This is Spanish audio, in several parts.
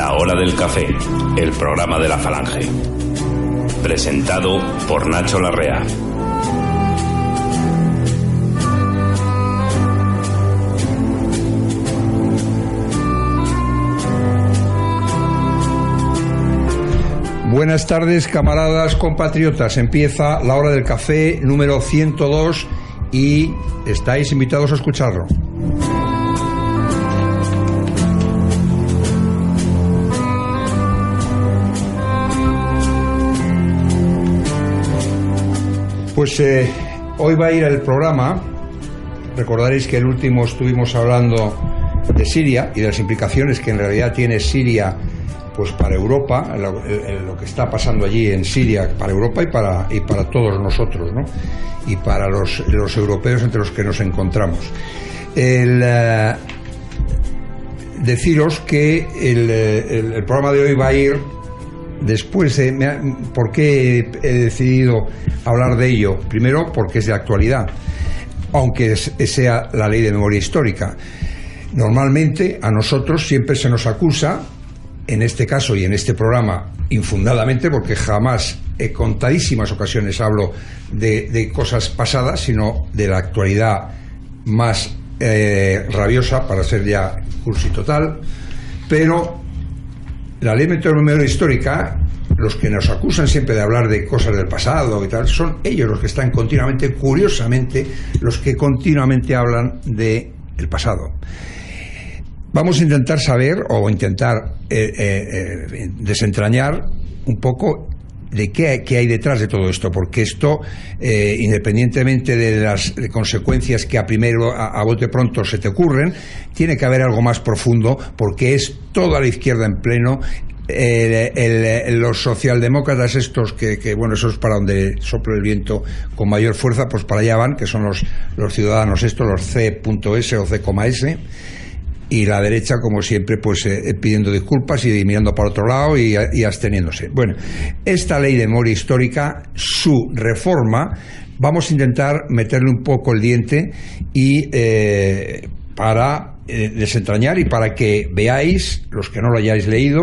La Hora del Café, el programa de la Falange. Presentado por Nacho Larrea. Buenas tardes, camaradas, compatriotas. Empieza La Hora del Café número 102 y estáis invitados a escucharlo. Pues hoy va a ir el programa. Recordaréis que el último estuvimos hablando de Siria y de las implicaciones que en realidad tiene Siria pues para Europa, lo que está pasando allí en Siria para Europa y para todos nosotros, ¿no? Y para los europeos entre los que nos encontramos. Deciros que el programa de hoy va a ir después de... ¿Por qué he decidido hablar de ello? Primero, porque es de actualidad, aunque sea la ley de memoria histórica. Normalmente a nosotros siempre se nos acusa, en este caso y en este programa, infundadamente, porque jamás, en contadísimas ocasiones hablo de cosas pasadas, sino de la actualidad más rabiosa, para ser ya cursi total. Pero la ley de memoria histórica, los que nos acusan siempre de hablar de cosas del pasado y tal, son ellos los que están continuamente, curiosamente, los que continuamente hablan del pasado. Vamos a intentar saber o intentar desentrañar un poco de qué hay detrás de todo esto, porque esto, independientemente de las consecuencias que a bote pronto se te ocurren, tiene que haber algo más profundo, porque es toda la izquierda en pleno. Los socialdemócratas estos que bueno, eso es para donde sopla el viento con mayor fuerza, pues para allá van, que son los ciudadanos estos, los C.S o C,S, y la derecha, como siempre, pues pidiendo disculpas y mirando para otro lado y absteniéndose. Bueno, esta ley de memoria histórica, su reforma, vamos a intentar meterle un poco el diente y para desentrañar y para que veáis, los que no lo hayáis leído,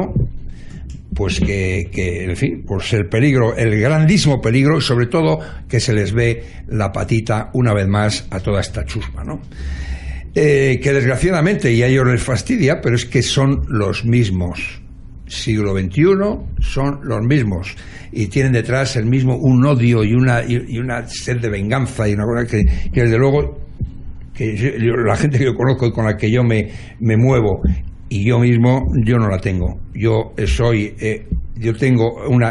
pues que en fin, pues el peligro, el grandísimo peligro, y sobre todo que se les ve la patita una vez más a toda esta chusma, ¿no? Que desgraciadamente, y a ellos les fastidia, pero es que son los mismos. Siglo XXI son los mismos y tienen detrás el mismo un odio y una sed de venganza y una cosa que desde luego la gente que yo conozco y con la que yo me muevo y yo mismo, yo no la tengo. Yo tengo un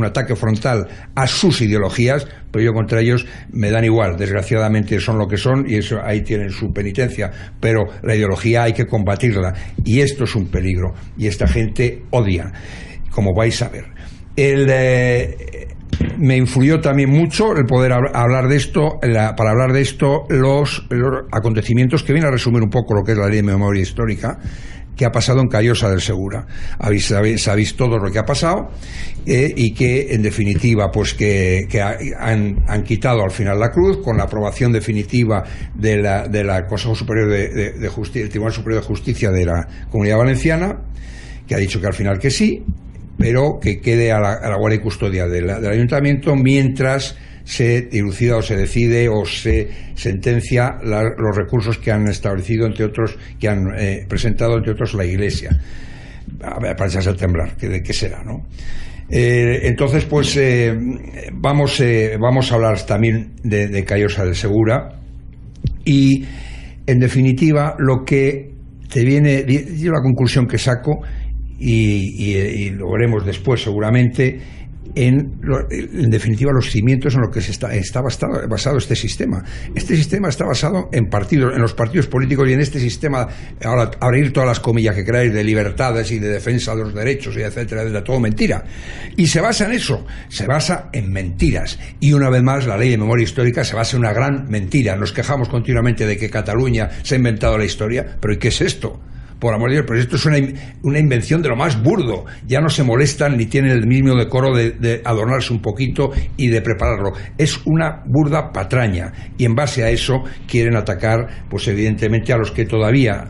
ataque frontal a sus ideologías, pero yo contra ellos me dan igual. Desgraciadamente son lo que son y eso ahí tienen su penitencia, pero la ideología hay que combatirla y esto es un peligro y esta gente odia, como vais a ver. Me influyó también mucho el poder hablar de esto, para hablar de esto, los acontecimientos que vienen a resumir un poco lo que es la ley de memoria histórica, que ha pasado en Callosa del Segura. Sabéis todo lo que ha pasado y que en definitiva pues que han quitado al final la cruz con la aprobación definitiva de la Consejo Superior de Justicia, el Tribunal Superior de Justicia de la Comunidad Valenciana, que ha dicho que al final que sí, pero que quede a la guardia y custodia del Ayuntamiento mientras se dilucida o se decide o se sentencia los recursos que han establecido, entre otros, que han presentado, entre otros, la Iglesia. Para echarse a temblar, ¿de qué será, no? Entonces, pues vamos a hablar también de Callosa del Segura y, en definitiva, lo que te viene, yo la conclusión que saco y lo veremos después seguramente, en definitiva los cimientos en los que está basado este sistema. Este sistema está basado en los partidos políticos y en este sistema, ahora abrir todas las comillas que queráis, de libertades y de defensa de los derechos y etcétera, de todo mentira. Y se basa en eso, se basa en mentiras. Y una vez más la ley de memoria histórica se basa en una gran mentira. Nos quejamos continuamente de que Cataluña se ha inventado la historia, pero ¿y qué es esto? por amor de Dios, pero esto es una invención de lo más burdo. Ya no se molestan ni tienen el mismo decoro de adornarse un poquito y de prepararlo. Es una burda patraña, y en base a eso quieren atacar, pues evidentemente, a los que todavía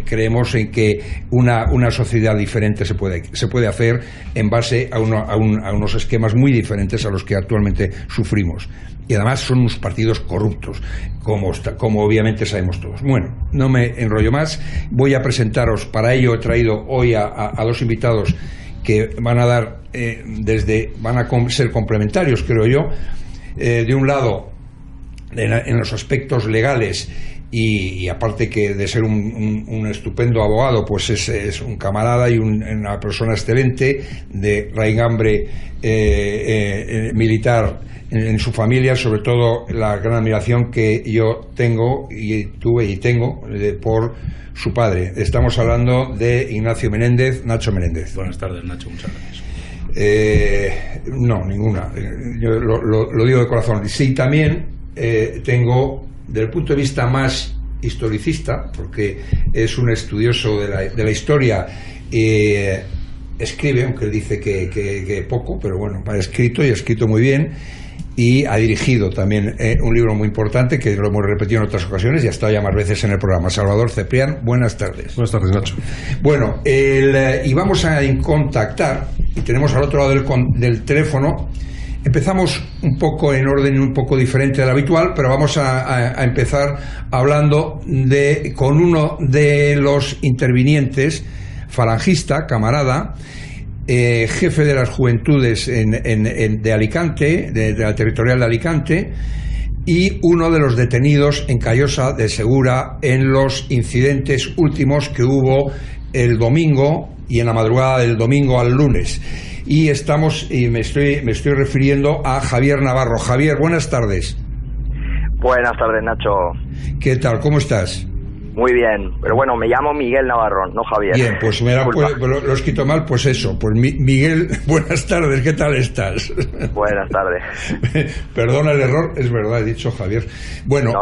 creemos en que una sociedad diferente se puede hacer en base a unos esquemas muy diferentes a los que actualmente sufrimos. Y además son unos partidos corruptos, como obviamente sabemos todos. Bueno, no me enrollo más, voy a presentaros. Para ello he traído hoy a dos invitados que van a dar van a ser complementarios, creo yo. De un lado, en los aspectos legales, y aparte que de ser un estupendo abogado, pues es un camarada y una persona excelente, de raigambre militar en su familia, sobre todo la gran admiración que yo tengo y tuve y tengo por su padre. Estamos hablando de Ignacio Menéndez, Nacho Menéndez. Buenas tardes, Nacho, muchas gracias. No, ninguna. Yo lo digo de corazón. Sí, también tengo, desde el punto de vista más historicista, porque es un estudioso de la historia, escribe, aunque él dice que poco, pero bueno, ha escrito y ha escrito muy bien, y ha dirigido también un libro muy importante que lo hemos repetido en otras ocasiones y ha estado ya más veces en el programa. Salvador Ceprián, buenas tardes. Buenas tardes, Nacho. Bueno, y vamos a contactar, y tenemos al otro lado del teléfono. Empezamos un poco en orden un poco diferente del habitual, pero vamos a empezar hablando con uno de los intervinientes, falangista, camarada, jefe de las juventudes de Alicante, de la territorial de Alicante, y uno de los detenidos en Callosa de Segura en los incidentes últimos que hubo el domingo y en la madrugada del domingo al lunes. Y me estoy refiriendo a Javier Navarro. Javier, buenas tardes. Buenas tardes, Nacho. ¿Qué tal? ¿Cómo estás? Muy bien, pero bueno, me llamo Miguel Navarro, no Javier. Bien, pues lo he escrito mal, pues eso. Pues Miguel, buenas tardes, ¿qué tal estás? Buenas tardes. Perdona el error, es verdad, he dicho Javier. Bueno, no,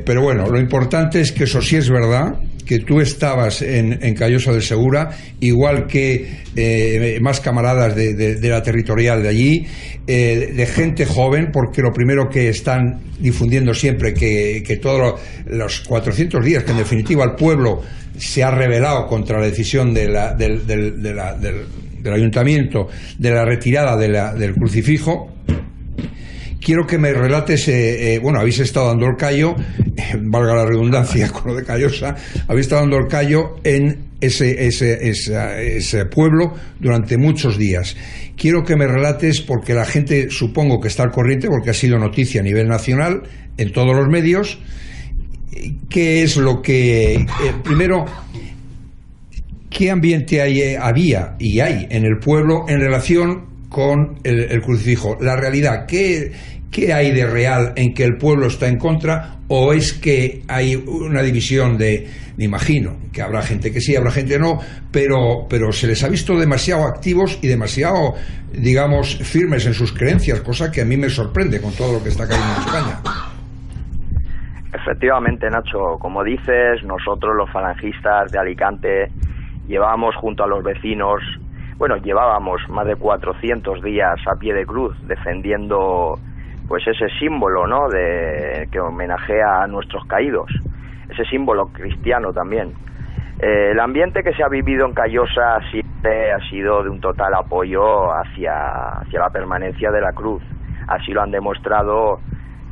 pero bueno, lo importante es que eso sí es verdad, que tú estabas en Callosa de Segura, igual que más camaradas de la territorial de allí, de gente joven, porque lo primero que están difundiendo siempre, que todos los 400 días, que en definitiva el pueblo se ha rebelado contra la decisión del ayuntamiento de la retirada del crucifijo. Quiero que me relates, bueno, habéis estado dando el callo, valga la redundancia con lo de Callosa, habéis estado dando el callo en ese pueblo durante muchos días. Quiero que me relates, porque la gente supongo que está al corriente, porque ha sido noticia a nivel nacional en todos los medios, qué es lo que... primero, ¿qué ambiente había y hay en el pueblo en relación con el crucifijo? La realidad, ¿qué hay de real en que el pueblo está en contra, o es que hay una división me imagino que habrá gente que sí, habrá gente que no, pero se les ha visto demasiado activos y demasiado, digamos, firmes en sus creencias, cosa que a mí me sorprende con todo lo que está cayendo en España. Efectivamente, Nacho, como dices, nosotros los falangistas de Alicante llevábamos junto a los vecinos, llevábamos más de 400 días a pie de cruz defendiendo pues ese símbolo, ¿no?, que homenajea a nuestros caídos, ese símbolo cristiano también. El ambiente que se ha vivido en Callosa siempre ha sido de un total apoyo hacia la permanencia de la cruz. Así lo han demostrado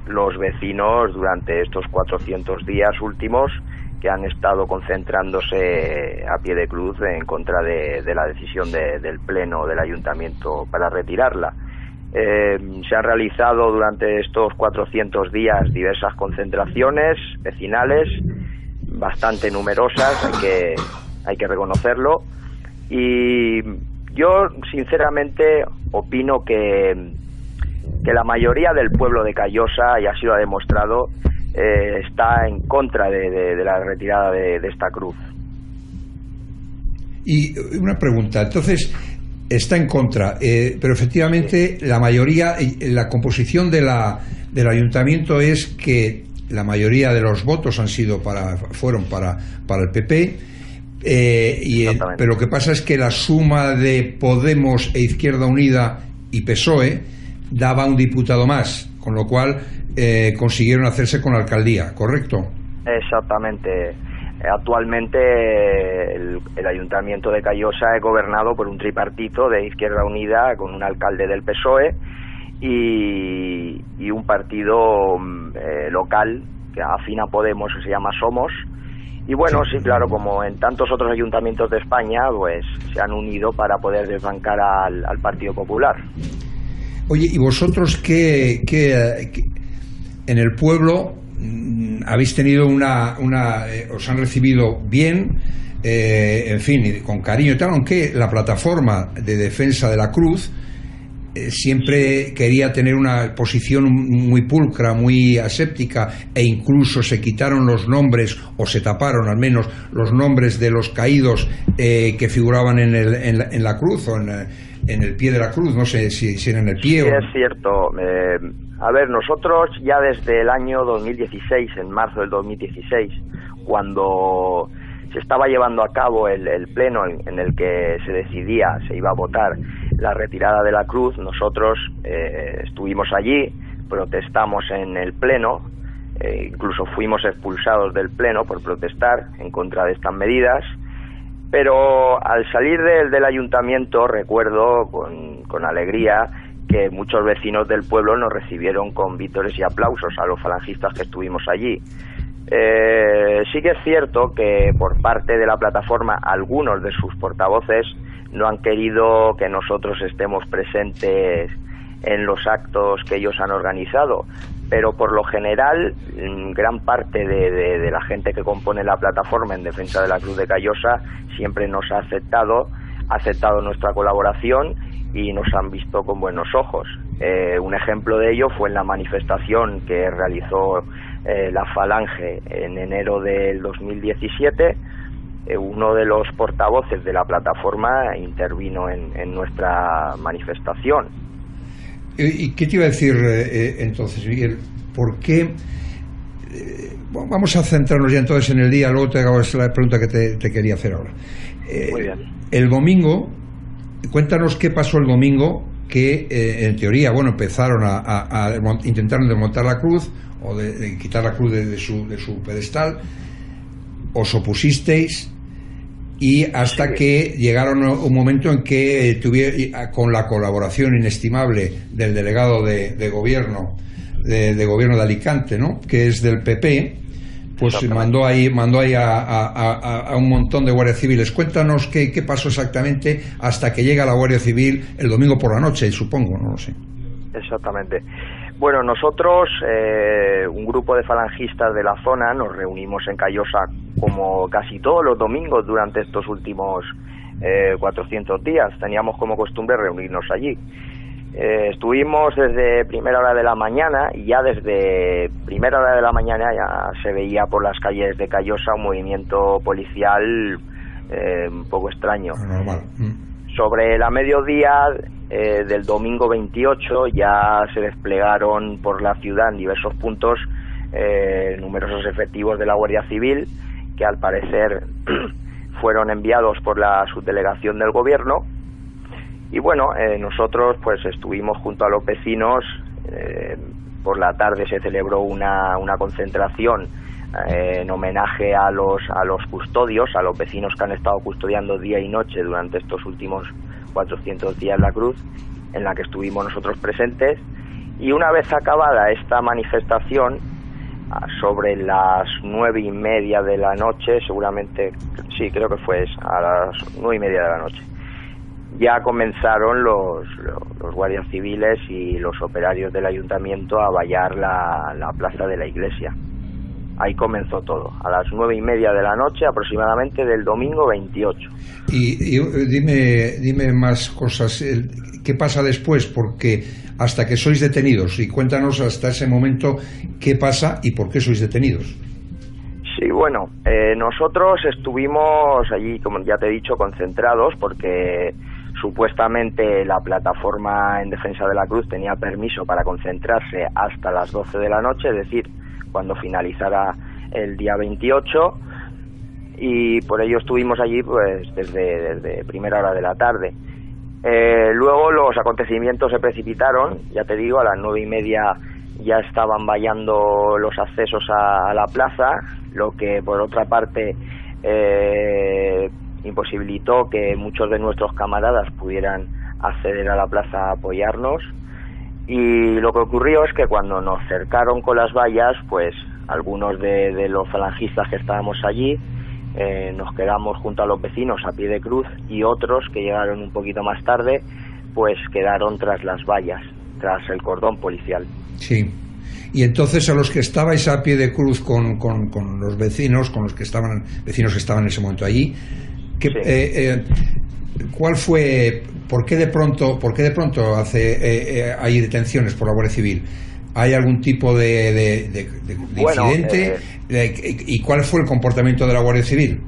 los vecinos durante estos 400 días últimos, que han estado concentrándose a pie de cruz en contra de la decisión del Pleno del Ayuntamiento para retirarla. Se han realizado durante estos 400 días diversas concentraciones vecinales, bastante numerosas, hay que reconocerlo, y yo sinceramente opino que la mayoría del pueblo de Callosa, y así lo ha demostrado, está en contra de la retirada de esta cruz. Y una pregunta, entonces, está en contra, pero efectivamente la mayoría, la composición del ayuntamiento es que la mayoría de los votos fueron para el PP, Pero lo que pasa es que la suma de Podemos e Izquierda Unida y PSOE daba un diputado más, con lo cual consiguieron hacerse con la alcaldía, ¿correcto? Exactamente. Actualmente el Ayuntamiento de Callosa es gobernado por un tripartito de Izquierda Unida con un alcalde del PSOE y un partido local que afín a Podemos, que se llama Somos. Y bueno, sí, claro, como en tantos otros ayuntamientos de España, pues se han unido para poder desbancar al Partido Popular. Oye, ¿y vosotros qué en el pueblo habéis tenido os han recibido bien, en fin, con cariño y tal, aunque la plataforma de defensa de la Cruz siempre quería tener una posición muy pulcra, muy aséptica, e incluso se quitaron los nombres, o se taparon al menos los nombres de los caídos que figuraban en la cruz, o en el pie de la cruz, no sé si era en el pie. Sí, es cierto. A ver, nosotros ya desde el año 2016, en marzo del 2016, cuando se estaba llevando a cabo el pleno en el que se iba a votar la retirada de la cruz, nosotros estuvimos allí, protestamos en el pleno, incluso fuimos expulsados del pleno por protestar en contra de estas medidas, pero al salir del ayuntamiento recuerdo con alegría que muchos vecinos del pueblo nos recibieron con vítores y aplausos a los falangistas que estuvimos allí. Sí que es cierto que por parte de la plataforma algunos de sus portavoces no han querido que nosotros estemos presentes en los actos que ellos han organizado, pero por lo general gran parte de la gente que compone la plataforma en defensa de la Cruz de Callosa siempre nos ha aceptado nuestra colaboración y nos han visto con buenos ojos. Un ejemplo de ello fue en la manifestación que realizó la Falange en enero del 2017. Uno de los portavoces de la plataforma intervino en nuestra manifestación. ¿Y qué te iba a decir entonces, Miguel? ¿Por qué? Vamos a centrarnos ya entonces en el día, luego te hago la pregunta que te quería hacer ahora. Muy bien. El domingo, cuéntanos qué pasó el domingo, que en teoría, empezaron a intentaron desmontar la cruz, o de quitar la cruz de su pedestal, os opusisteis, y hasta que llegaron a un momento en que con la colaboración inestimable del delegado de gobierno de Alicante, ¿no?, que es del PP, pues mandó ahí a un montón de guardias civiles. Cuéntanos qué pasó exactamente hasta que llega la Guardia Civil el domingo por la noche, supongo, no lo sé. Exactamente. Bueno, nosotros, un grupo de falangistas de la zona, nos reunimos en Callosa como casi todos los domingos durante estos últimos 400 días. Teníamos como costumbre reunirnos allí. Estuvimos desde primera hora de la mañana, y ya desde primera hora de la mañana ya se veía por las calles de Callosa un movimiento policial un poco extraño. Normal. Sobre la mediodía del domingo 28 ya se desplegaron por la ciudad en diversos puntos numerosos efectivos de la Guardia Civil, que al parecer fueron enviados por la subdelegación del gobierno. Y bueno, nosotros pues estuvimos junto a los vecinos. Por la tarde se celebró una concentración en homenaje a los custodios, a los vecinos que han estado custodiando día y noche durante estos últimos 400 días la cruz, en la que estuvimos nosotros presentes. Y una vez acabada esta manifestación, sobre las 9:30 de la noche, seguramente, sí, creo que fue a las 9:30 de la noche, ya comenzaron los guardias civiles y los operarios del ayuntamiento a vallar la plaza de la iglesia. Ahí comenzó todo, a las 9:30 de la noche aproximadamente del domingo 28. Y dime más cosas. ¿Qué pasa después? Porque hasta que sois detenidos, y cuéntanos hasta ese momento qué pasa y por qué sois detenidos. Sí, bueno, nosotros estuvimos allí, como ya te he dicho, concentrados porque supuestamente la plataforma en defensa de la cruz tenía permiso para concentrarse hasta las 12 de la noche, es decir, cuando finalizara el día 28, y por ello estuvimos allí pues desde primera hora de la tarde. Luego los acontecimientos se precipitaron, ya te digo, a las 9:30 ya estaban vallando los accesos a la plaza, lo que por otra parte imposibilitó que muchos de nuestros camaradas pudieran acceder a la plaza a apoyarnos. Y lo que ocurrió es que cuando nos cercaron con las vallas, pues algunos de los falangistas que estábamos allí nos quedamos junto a los vecinos a pie de cruz, y otros que llegaron un poquito más tarde pues quedaron tras las vallas, tras el cordón policial. Sí. Y entonces a los que estabais a pie de cruz con los vecinos, con los que estaban vecinos que estaban en ese momento allí, sí. ¿Cuál fue, por qué de pronto hay detenciones por la Guardia Civil? ¿Hay algún tipo de incidente? ¿Y cuál fue el comportamiento de la Guardia Civil?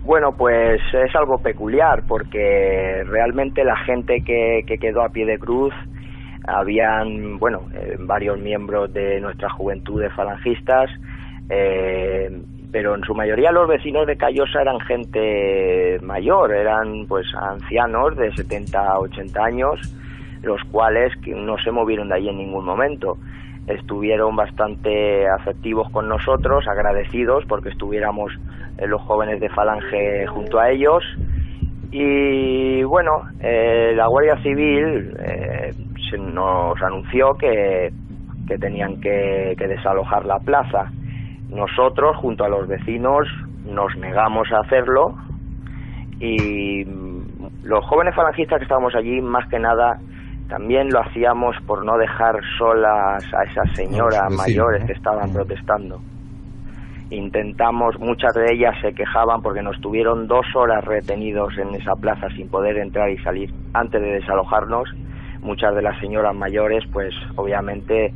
Bueno, pues es algo peculiar, porque realmente la gente que quedó a pie de cruz, habían, varios miembros de nuestra juventud de falangistas, pero en su mayoría los vecinos de Callosa eran gente mayor, eran pues ancianos de 70 a 80 años, los cuales no se movieron de allí en ningún momento. Estuvieron bastante afectivos con nosotros, agradecidos porque estuviéramos los jóvenes de Falange junto a ellos. Y la Guardia Civil nos anunció que tenían que desalojar la plaza. Nosotros, junto a los vecinos, nos negamos a hacerlo, y los jóvenes falangistas que estábamos allí, más que nada, también lo hacíamos por no dejar solas a esas señoras mayores que estaban protestando. Intentamos, muchas de ellas se quejaban porque nos tuvieron 2 horas retenidos en esa plaza sin poder entrar y salir antes de desalojarnos. Muchas de las señoras mayores, pues obviamente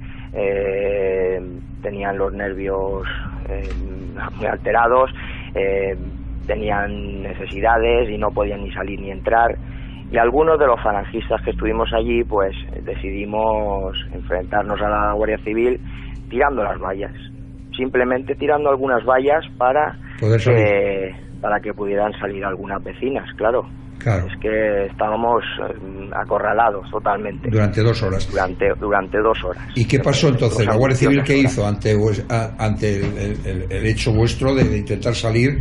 tenían los nervios muy alterados, tenían necesidades y no podían ni salir ni entrar. Y algunos de los falangistas que estuvimos allí, pues decidimos enfrentarnos a la Guardia Civil tirando las vallas, simplemente tirando algunas vallas para que pudieran salir algunas vecinas, claro. Es que estábamos acorralados totalmente. Durante 2 horas. Durante 2 horas. ¿Y qué pasó entonces? ¿La Guardia Civil qué hizo ante el hecho vuestro de intentar salir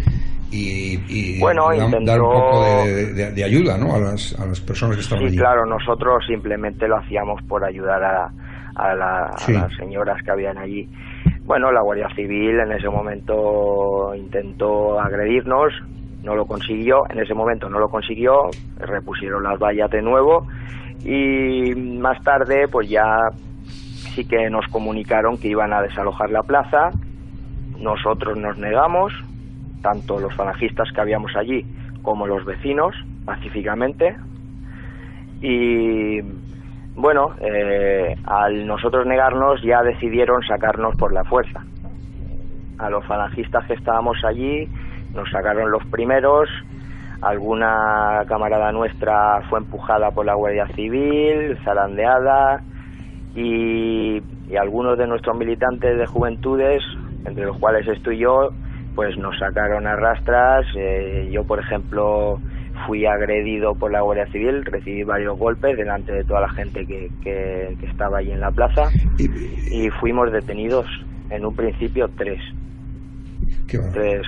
y dar un poco de ayuda, ¿no?, a las personas que estaban allí? Sí, claro, nosotros simplemente lo hacíamos por ayudar a las señoras que habían allí. La Guardia Civil en ese momento intentó agredirnos, no lo consiguió, repusieron las vallas de nuevo, y más tarde pues ya sí que nos comunicaron que iban a desalojar la plaza. Nosotros nos negamos, tanto los falangistas que habíamos allí como los vecinos, pacíficamente, y al nosotros negarnos ya decidieron sacarnos por la fuerza. A los falangistas que estábamos allí nos sacaron los primeros, alguna camarada nuestra fue empujada por la Guardia Civil, zarandeada, y algunos de nuestros militantes de juventudes, entre los cuales estoy yo, pues nos sacaron a rastras. Yo, por ejemplo, fui agredido por la Guardia Civil, recibí varios golpes delante de toda la gente que estaba allí en la plaza, y fuimos detenidos, en un principio 3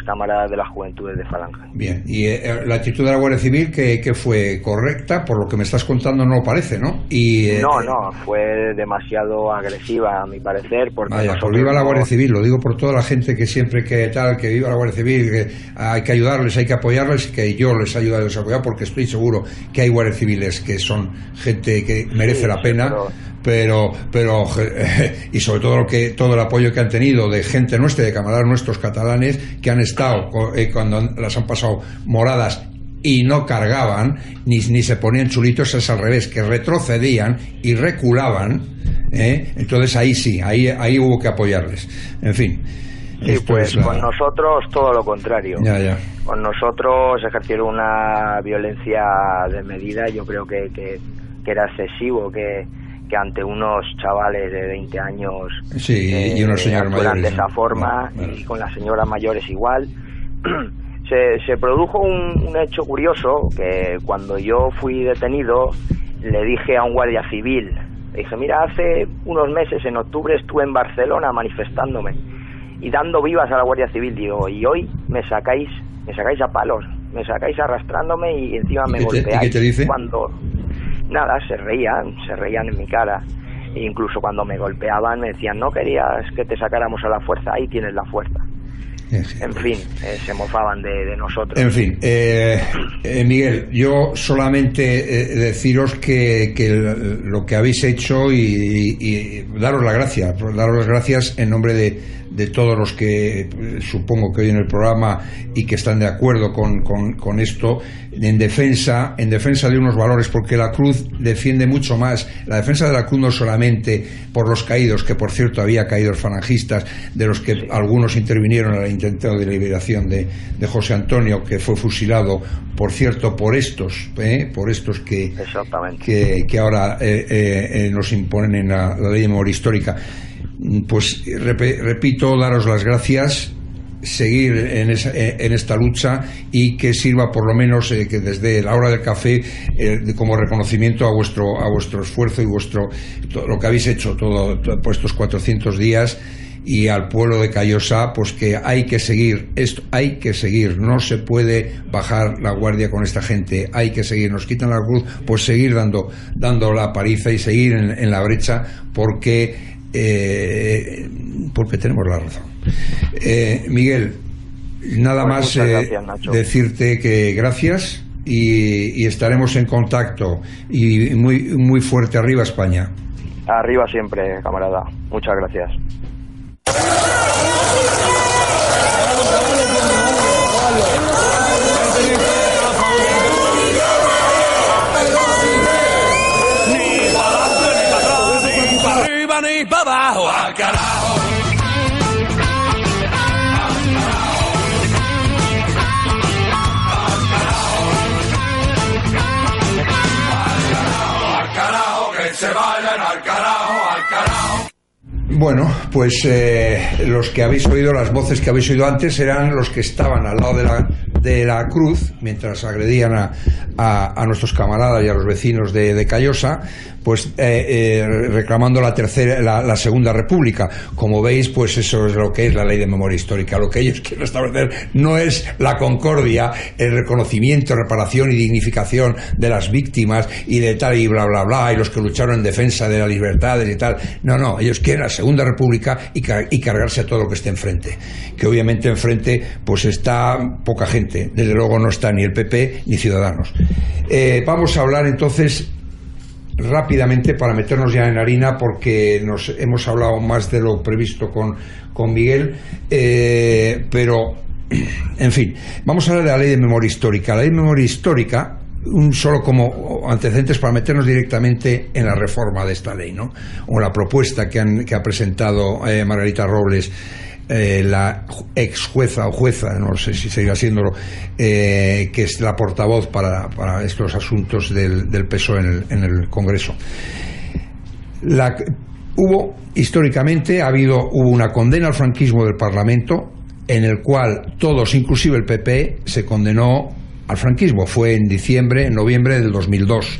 camaradas de las juventudes de Falange. Bien, y la actitud de la Guardia Civil que fue correcta, por lo que me estás contando no parece, ¿no? No, fue demasiado agresiva a mi parecer, porque pues viva la Guardia Civil, lo digo por toda la gente que siempre que viva la Guardia Civil, que hay que ayudarles, hay que apoyarles, que yo les ayudo a apoyar, porque estoy seguro que hay guardias civiles que son gente que merece la pena, pero y sobre todo el apoyo que han tenido de gente nuestra, de camaradas nuestros catalanes, que han estado cuando las han pasado moradas y no cargaban ni se ponían chulitos, es al revés, que retrocedían y reculaban, entonces ahí sí, ahí hubo que apoyarles. En fin. Sí, pues con nosotros todo lo contrario. Ya. Con nosotros ejercieron una violencia desmedida. Yo creo que era excesivo que ante unos chavales de 20 años y unos señores mayores de esa forma, y con las señoras mayores igual, se produjo un hecho curioso, que cuando yo fui detenido le dije a un guardia civil, le dije, mira, hace unos meses, en octubre, estuve en Barcelona manifestándome y dando vivas a la Guardia Civil, digo, y hoy me sacáis a palos, me sacáis arrastrándome y encima me golpeáis. ¿Y qué te dice? Cuando nada, se reían en mi cara, e incluso cuando me golpeaban me decían, no querías que te sacáramos a la fuerza, ahí tienes la fuerza. En fin, se mofaban de nosotros. En fin, Miguel, yo solamente deciros que lo que habéis hecho y daros las gracias en nombre de todos los que supongo que oyen el programa y que están de acuerdo con esto, en defensa de unos valores, porque la Cruz defiende mucho más. La defensa de la Cruz no solamente por los caídos, que por cierto había caídos falangistas, de los que algunos intervinieron en el intento de liberación de José Antonio, que fue fusilado, por cierto, por estos que ahora nos imponen en la ley de memoria histórica. Pues repito, daros las gracias, seguir en esta lucha y que sirva por lo menos que desde la hora del café como reconocimiento a vuestro esfuerzo y lo que habéis hecho por estos 400 días, y al pueblo de Callosa, pues que hay que seguir, no se puede bajar la guardia con esta gente, hay que seguir, nos quitan la cruz, pues seguir dando la paliza y seguir en la brecha, porque tenemos la razón. Miguel, nada más gracias, Nacho. Decirte que gracias y estaremos en contacto, y muy, muy fuerte arriba España. Arriba siempre, camarada. Muchas gracias. Ni para adelante ni para atrás, ni para arriba ni para abajo, al carajo. Al carajo, que se vayan al carajo, al carajo. Bueno, pues los que habéis oído, las voces que habéis oído antes, eran los que estaban al lado de la cruz mientras agredían a nuestros camaradas y a los vecinos de Callosa, pues reclamando la Segunda República. Como veis, pues eso es lo que es la ley de memoria histórica. Lo que ellos quieren establecer no es la concordia, el reconocimiento, reparación y dignificación de las víctimas y de tal y bla bla bla, y los que lucharon en defensa de las libertades y tal. No, ellos quieren la Segunda República y cargarse a todo lo que esté enfrente, que obviamente enfrente pues está poca gente, desde luego no está ni el PP ni Ciudadanos. Vamos a hablar entonces rápidamente, para meternos ya en harina, porque nos hemos hablado más de lo previsto con Miguel, pero en fin, vamos a hablar de la ley de memoria histórica. La ley de memoria histórica, solo como antecedentes para meternos directamente en la reforma de esta ley, ¿no? O la propuesta que ha presentado Margarita Robles, la ex jueza o jueza, no sé si seguirá siéndolo, que es la portavoz para estos asuntos del PSOE en el Congreso. Históricamente hubo una condena al franquismo del Parlamento, en el cual todos, inclusive el PP, se condenó al franquismo. Fue en noviembre del 2002.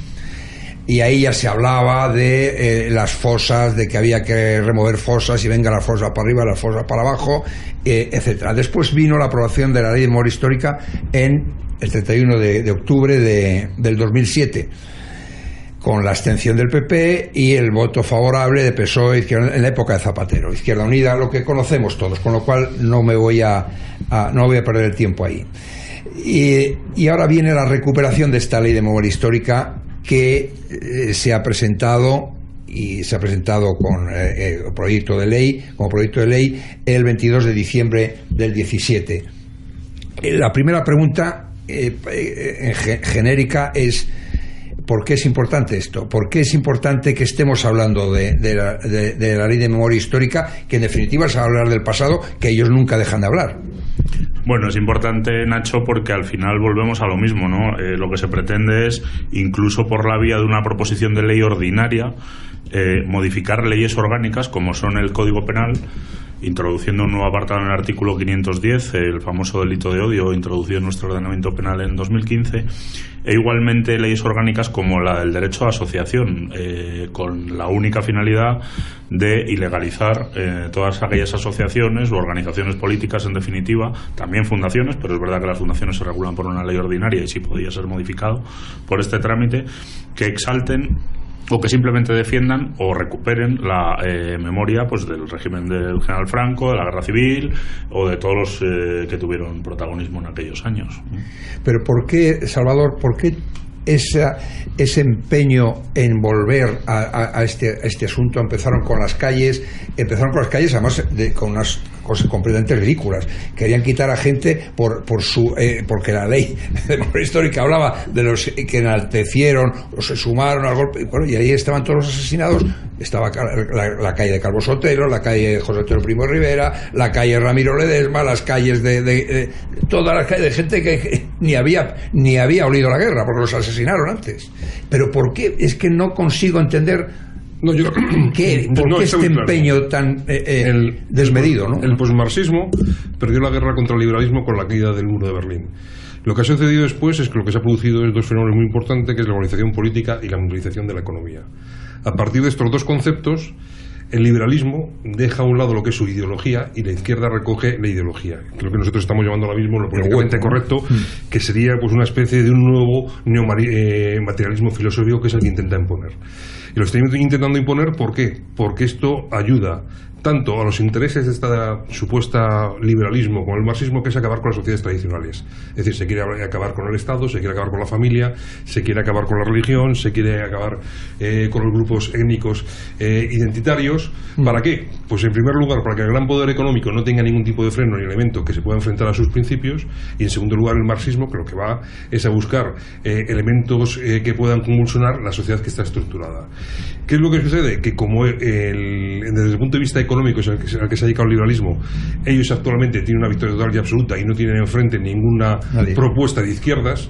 Y ahí ya se hablaba de las fosas, de que había que remover fosas, y venga la fosa para arriba, la fosa para abajo, etcétera. Después vino la aprobación de la ley de memoria histórica en el 31 de octubre del 2007, con la abstención del PP y el voto favorable de PSOE en la época de Zapatero, Izquierda Unida, lo que conocemos todos, con lo cual no voy a perder el tiempo ahí. Y ahora viene la recuperación de esta ley de memoria histórica, que se ha presentado con proyecto de ley el 22 de diciembre del 17. La primera pregunta genérica es: ¿por qué es importante esto? ¿Por qué es importante que estemos hablando de la ley de memoria histórica, que en definitiva es hablar del pasado, que ellos nunca dejan de hablar? Bueno, es importante, Nacho, porque al final volvemos a lo mismo, ¿no? Lo que se pretende es, incluso por la vía de una proposición de ley ordinaria, modificar leyes orgánicas como son el Código Penal, introduciendo un nuevo apartado en el artículo 510, el famoso delito de odio introducido en nuestro ordenamiento penal en 2015, e igualmente leyes orgánicas como la del derecho a asociación, con la única finalidad de ilegalizar todas aquellas asociaciones o organizaciones políticas, en definitiva, también fundaciones, pero es verdad que las fundaciones se regulan por una ley ordinaria y sí podría ser modificado por este trámite, que exalten o que simplemente defiendan o recuperen la memoria pues del régimen del general Franco, de la guerra civil o de todos los que tuvieron protagonismo en aquellos años. Pero ¿por qué, Salvador, ese empeño en volver a este asunto? Empezaron con las calles además con unas cosas completamente ridículas. Querían quitar a gente porque la ley de memoria histórica hablaba de los que enaltecieron o se sumaron al golpe, y ahí estaban todos los asesinados. Estaba la calle de Calvo Sotelo, la calle José Antonio Primo de Rivera, la calle Ramiro Ledesma, las calles de todas las calles de gente que ni había olido la guerra, porque los asesinaron antes. Pero ¿por qué? Es que no consigo entender ¿por qué este empeño tan desmedido, ¿no? El posmarxismo perdió la guerra contra el liberalismo con la caída del muro de Berlín. Lo que ha sucedido después es que lo que se ha producido es dos fenómenos muy importantes, que es la globalización política y la mundialización de la economía. A partir de estos dos conceptos, el liberalismo deja a un lado lo que es su ideología y la izquierda recoge la ideología, que es lo que nosotros estamos llamando ahora mismo lo políticamente correcto, que sería pues una especie de un nuevo materialismo filosófico, que es el que intenta imponer. Y lo está intentando imponer, ¿por qué? Porque esto ayuda tanto a los intereses de esta supuesta liberalismo como el marxismo, que es acabar con las sociedades tradicionales. Es decir, se quiere acabar con el Estado, se quiere acabar con la familia, se quiere acabar con la religión, se quiere acabar con los grupos étnicos identitarios. ¿Para qué? Pues en primer lugar, para que el gran poder económico no tenga ningún tipo de freno ni elemento que se pueda enfrentar a sus principios, y en segundo lugar el marxismo, que lo que va es a buscar elementos que puedan convulsionar la sociedad que está estructurada. ¿Qué es lo que sucede? Que como desde el punto de vista económico, al que se ha dedicado el liberalismo, ellos actualmente tienen una victoria total y absoluta y no tienen enfrente ninguna propuesta de izquierdas,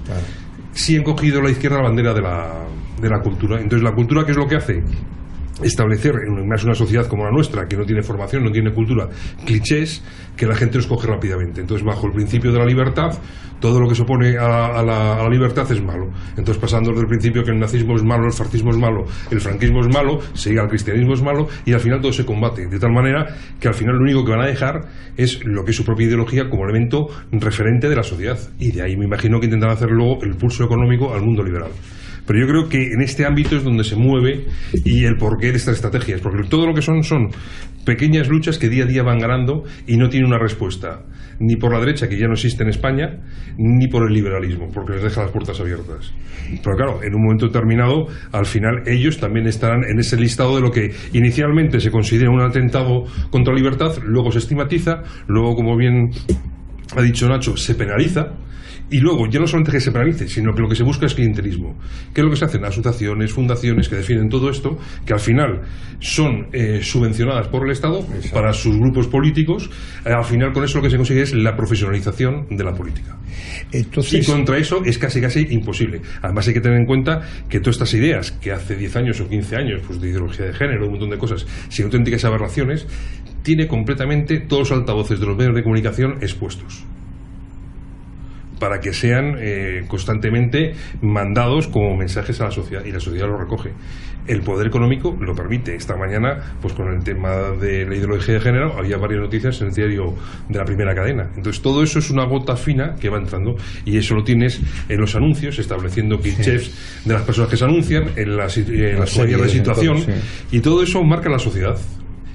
sí han cogido la izquierda la bandera de la cultura. Entonces, ¿la cultura qué es lo que hace? Establecer en más una sociedad como la nuestra, que no tiene formación, no tiene cultura, clichés que la gente los coge rápidamente. Entonces, bajo el principio de la libertad, todo lo que se opone a la libertad es malo. Entonces, pasando del principio que el nazismo es malo, el fascismo es malo, el franquismo es malo, se llega al cristianismo es malo, y al final todo se combate, de tal manera que al final lo único que van a dejar es lo que es su propia ideología como elemento referente de la sociedad, y de ahí me imagino que intentarán hacer luego el pulso económico al mundo liberal. Pero yo creo que en este ámbito es donde se mueve y el porqué de estas estrategias, porque todo lo que son pequeñas luchas que día a día van ganando y no tienen una respuesta, ni por la derecha, que ya no existe en España, ni por el liberalismo, porque les deja las puertas abiertas. Pero claro, en un momento determinado, al final ellos también estarán en ese listado de lo que inicialmente se considera un atentado contra la libertad, luego se estigmatiza, luego, como bien ha dicho Nacho, se penaliza. Y luego, ya no solamente que se penalice, sino que lo que se busca es clientelismo. ¿Qué es lo que se hacen? Asociaciones, fundaciones que defienden todo esto, que al final son subvencionadas por el Estado para sus grupos políticos. Al final, con eso lo que se consigue es la profesionalización de la política. Entonces, y contra eso es casi imposible. Además, hay que tener en cuenta que todas estas ideas, que hace 10 años o 15 años, pues de ideología de género, un montón de cosas, sin auténticas aberraciones, tiene completamente todos los altavoces de los medios de comunicación expuestos, para que sean constantemente mandados como mensajes a la sociedad, y la sociedad lo recoge. El poder económico lo permite. Esta mañana, pues con el tema de la ideología de género, había varias noticias en el diario de la primera cadena. Entonces, todo eso es una gota fina que va entrando, y eso lo tienes en los anuncios, estableciendo clichés de las personas que se anuncian, en las series de situación, y todo eso marca la sociedad.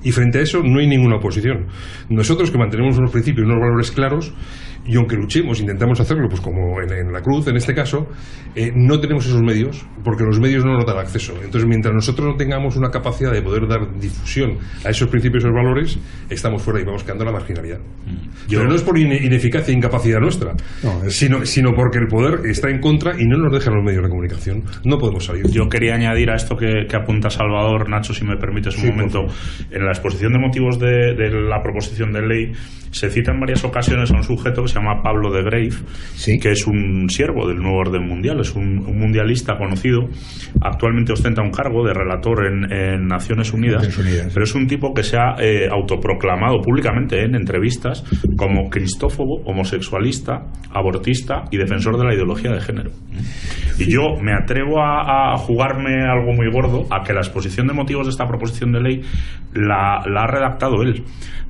Y frente a eso no hay ninguna oposición. Nosotros, que mantenemos unos principios y unos valores claros, y aunque luchemos, intentamos hacerlo, pues como en la cruz, en este caso, no tenemos esos medios, porque los medios no nos dan acceso. Entonces, mientras nosotros no tengamos una capacidad de poder dar difusión a esos principios y esos valores, estamos fuera y vamos quedando en la marginalidad. Pero no es por ineficacia e incapacidad nuestra, sino porque el poder está en contra y no nos dejan los medios de comunicación. No podemos salir. Yo quería añadir a esto que apunta Salvador, Nacho, si me permites un momento. En la exposición de motivos de la proposición de ley se cita en varias ocasiones a un sujeto que se se llama Pablo de Grave, sí, que es un siervo del nuevo orden mundial, es un mundialista conocido, actualmente ostenta un cargo de relator en Naciones Unidas, pero es un tipo que se ha autoproclamado públicamente en entrevistas como cristófobo, homosexualista, abortista y defensor de la ideología de género. Y yo me atrevo a jugarme algo muy gordo, a que la exposición de motivos de esta proposición de ley la ha redactado él,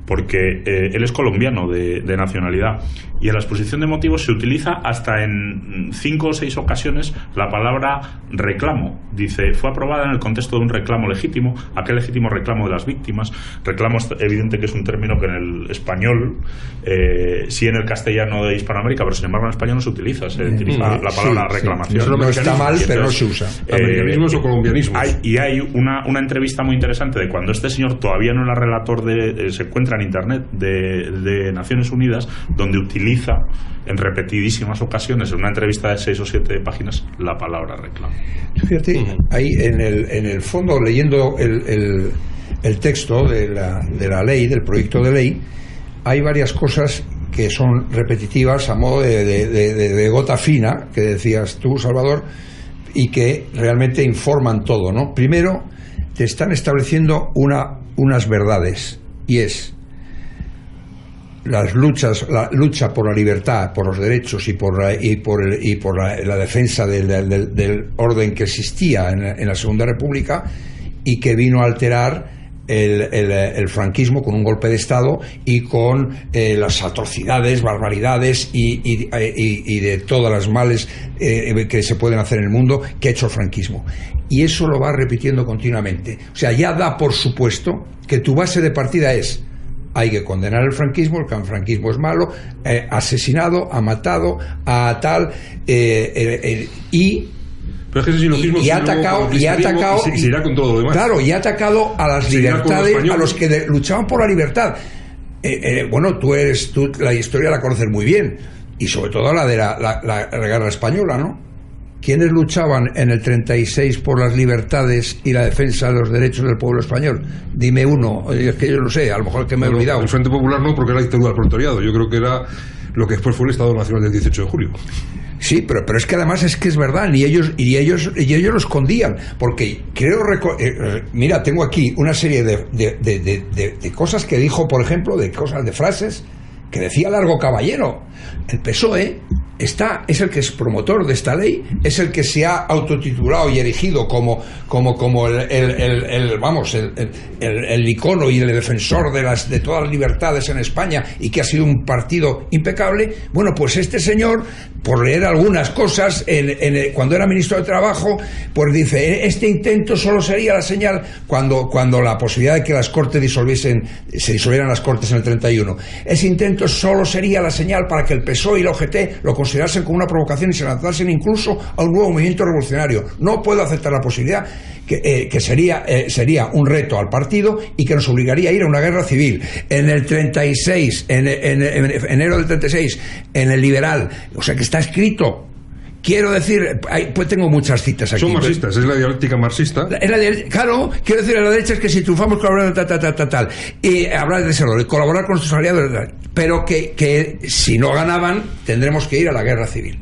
porque él es colombiano de nacionalidad, y en la exposición de motivos se utiliza hasta en 5 o 6 ocasiones la palabra reclamo. Dice, fue aprobada en el contexto de un reclamo legítimo, aquel legítimo reclamo de las víctimas. Reclamo es evidente que es un término que en el español, sí en el castellano de Hispanoamérica, pero sin embargo en español no se utiliza, se utiliza la palabra reclamación. Sí. No está mal, pero no se usa. Americanismos o colombianismos. Hay una entrevista muy interesante de cuando este señor todavía no era relator se encuentra en internet de Naciones Unidas, donde utiliza en repetidísimas ocasiones en una entrevista de 6 o 7 páginas la palabra reclamo. Fíjate, ahí en el fondo, leyendo el texto de la ley, del proyecto de ley, hay varias cosas que son repetitivas a modo de gota fina, que decías tú, Salvador, y que realmente informan todo, ¿no? Primero, te están estableciendo unas verdades, y es la lucha por la libertad, por los derechos y por la defensa del orden que existía en la Segunda República, y que vino a alterar el franquismo con un golpe de Estado y con las atrocidades, barbaridades y de todas las males que se pueden hacer en el mundo que ha hecho el franquismo. Y eso lo va repitiendo continuamente. O sea, ya da por supuesto que tu base de partida es: hay que condenar el franquismo franquismo es malo, ha asesinado, ha matado, a tal, y pero es que ese silogismo ha atacado y se irá con todo lo demás. Claro, y ha atacado a las libertades, a los que luchaban por la libertad. Bueno, tú la historia la conoces muy bien, y sobre todo la de la guerra española, ¿no? ¿Quiénes luchaban en el 36 por las libertades y la defensa de los derechos del pueblo español? Dime uno, es que yo lo sé, a lo mejor que me he olvidado. El Frente Popular no, porque era la dictadura del proletariado. Yo creo que era lo que después fue el Estado Nacional del 18 de julio. Sí, pero es que además es que es verdad, y ellos lo escondían, porque creo mira, tengo aquí una serie de cosas que dijo, por ejemplo, de frases que decía Largo Caballero. El PSOE es el que es promotor de esta ley, es el que se ha autotitulado y erigido como el icono y el defensor de todas las libertades en España, y que ha sido un partido impecable. Bueno, pues este señor, por leer algunas cosas cuando era ministro de Trabajo, pues dice, este intento solo sería la señal cuando la posibilidad de que las Cortes se disolvieran las Cortes en el 31, ese intento solo sería la señal para que el PSOE y la OGT lo considerasen como una provocación y se lanzasen incluso a un nuevo movimiento revolucionario. No puedo aceptar la posibilidad que sería un reto al partido y que nos obligaría a ir a una guerra civil. En el 36, en enero del 36, en el Liberal, o sea que está escrito. Quiero decir, pues tengo muchas citas aquí. Son marxistas, es la dialéctica marxista. Claro, quiero decir, a la derecha es que si triunfamos colaborando tal, y hablar de ese orden, colaborar con nuestros aliados, pero que si no ganaban, tendremos que ir a la guerra civil.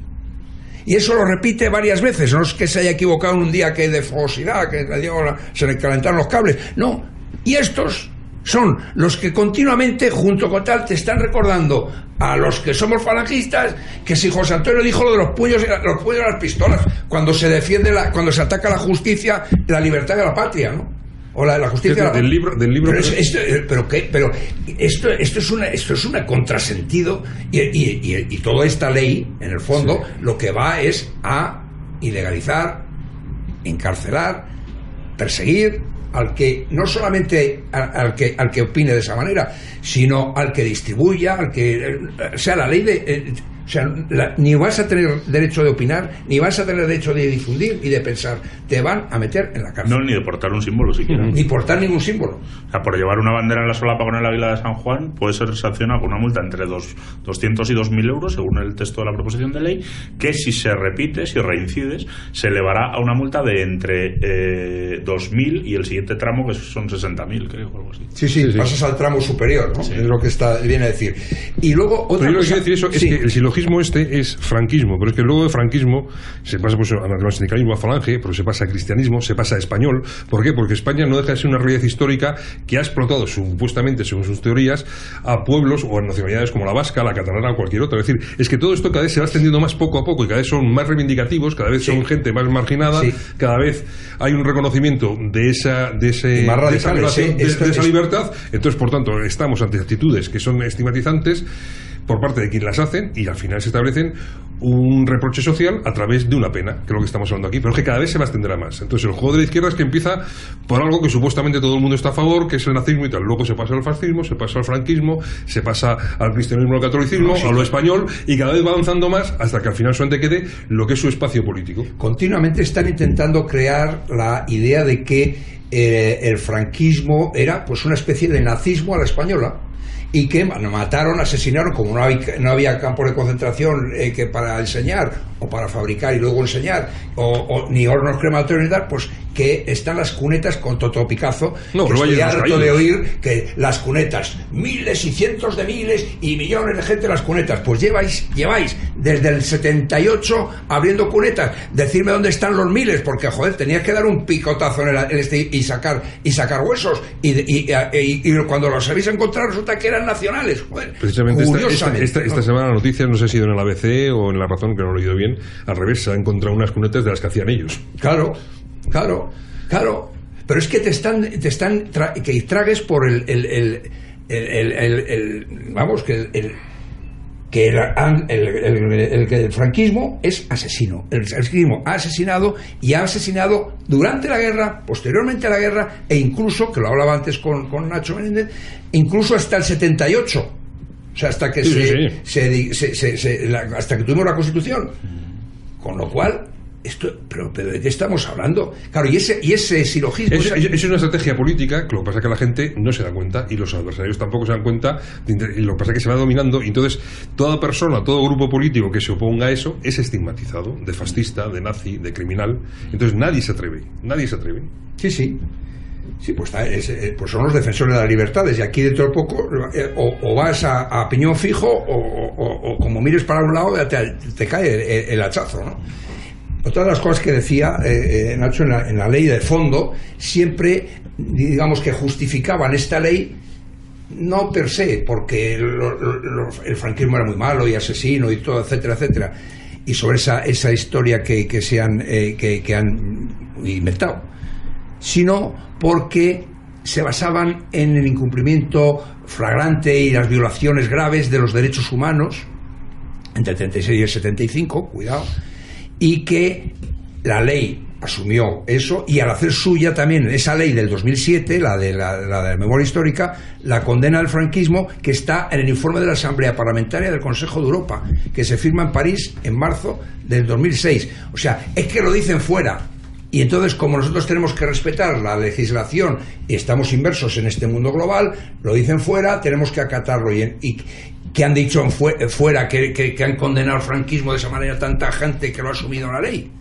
Y eso lo repite varias veces, no es que se haya equivocado un día que de fogosidad, que se le calentaron los cables, no. Y estos son los que continuamente, junto con tal, te están recordando a los que somos falangistas que si José Antonio dijo lo de los puños de las pistolas, cuando se defiende cuando se ataca la justicia, la libertad de la patria, ¿no? O la justicia del libro. Pero esto es un contrasentido, y toda esta ley, en el fondo, sí, lo que va es a ilegalizar, encarcelar, perseguir al que no solamente al que opine de esa manera, sino al que distribuya, o sea, la ley O sea, ni vas a tener derecho de opinar, ni vas a tener derecho de difundir y de pensar. Te van a meter en la cárcel. No, ni de portar un símbolo siquiera. Ni portar ningún símbolo. O sea, por llevar una bandera en la solapa con el águila de San Juan puede ser sancionado con una multa entre 200 y 2.000 euros, según el texto de la proposición de ley, que si se repite, si reincides, se elevará a una multa de entre 2.000 y el siguiente tramo, que son 60.000, creo, o algo así. Sí, pasas al tramo superior, ¿no? Sí. Es lo que viene a decir. Y luego otra pero yo cosa... lo que quiero decir eso es que el silogismo es franquismo, pero es que luego de franquismo se pasa pues al sindicalismo, a falange, pero se pasa a cristianismo, se pasa a español. ¿Por qué? Porque España no deja de ser una realidad histórica que ha explotado supuestamente, según sus teorías, a pueblos o a nacionalidades como la vasca, la catalana o cualquier otra. Es decir, es que todo esto cada vez se va extendiendo más poco a poco y cada vez son más reivindicativos, cada vez son gente más marginada, cada vez hay un reconocimiento de esa libertad. Entonces, por tanto, estamos ante actitudes que son estigmatizantes por parte de quienes las hacen y al final se establecen un reproche social a través de una pena, que es lo que estamos hablando aquí, pero es que cada vez se va a extender a más. Entonces el juego de la izquierda es que empieza por algo que supuestamente todo el mundo está a favor, que es el nazismo y tal, luego se pasa al fascismo, se pasa al franquismo, se pasa al cristianismo, al catolicismo, a lo español, y cada vez va avanzando más hasta que al final solamente quede lo que es su espacio político. Continuamente están intentando crear la idea de que el franquismo era pues una especie de nazismo a la española, y que mataron, asesinaron, como no había campos de concentración que para enseñar o para fabricar y luego enseñar, ni hornos crematorios ni tal, pues que están las cunetas con Toto Picazo, que estoy harto de oír que las cunetas, miles y cientos de miles y millones de gente en las cunetas. Pues lleváis desde el 78 abriendo cunetas. Decirme dónde están los miles, porque joder, tenías que dar un picotazo en y sacar huesos y cuando los habéis encontrado resulta que eran nacionales. Joder, precisamente esta semana la noticia, no sé si ha sido en el ABC o en La Razón, que no lo he oído bien, al revés, se han encontrado unas cunetas de las que hacían ellos. Claro. Pero es que te están que tragues por el franquismo es asesino. El franquismo ha asesinado durante la guerra, posteriormente a la guerra, e incluso, que lo hablaba antes con Nacho Menéndez, incluso hasta el 78. O sea, hasta que hasta que tuvimos la Constitución. Con lo cual, pero ¿de qué estamos hablando? Claro, y ese silogismo... Es una estrategia política, que lo que pasa es que la gente no se da cuenta y los adversarios tampoco se dan cuenta, y lo que pasa es que se va dominando, y entonces toda persona, todo grupo político que se oponga a eso es estigmatizado de fascista, de nazi, de criminal. Entonces nadie se atreve. Sí, pues son los defensores de las libertades, y aquí dentro de poco o vas a piñón fijo o como mires para un lado te cae el hachazo, ¿no? Otra de las cosas que decía Nacho en la ley de fondo, siempre digamos que justificaban esta ley no per se, porque el franquismo era muy malo y asesino y todo, etcétera, etcétera, y sobre esa historia que han inventado, sino porque se basaban en el incumplimiento flagrante y las violaciones graves de los derechos humanos entre el 36 y el 75, cuidado, y que la ley asumió eso, y al hacer suya también esa ley del 2007, la de memoria histórica, la condena al franquismo, que está en el informe de la Asamblea Parlamentaria del Consejo de Europa, que se firma en París en marzo del 2006. O sea, es que lo dicen fuera. Y entonces, como nosotros tenemos que respetar la legislación y estamos inmersos en este mundo global, lo dicen fuera, tenemos que acatarlo. Y que han dicho fuera que han condenado el franquismo de esa manera tan tajante que lo ha asumido la ley.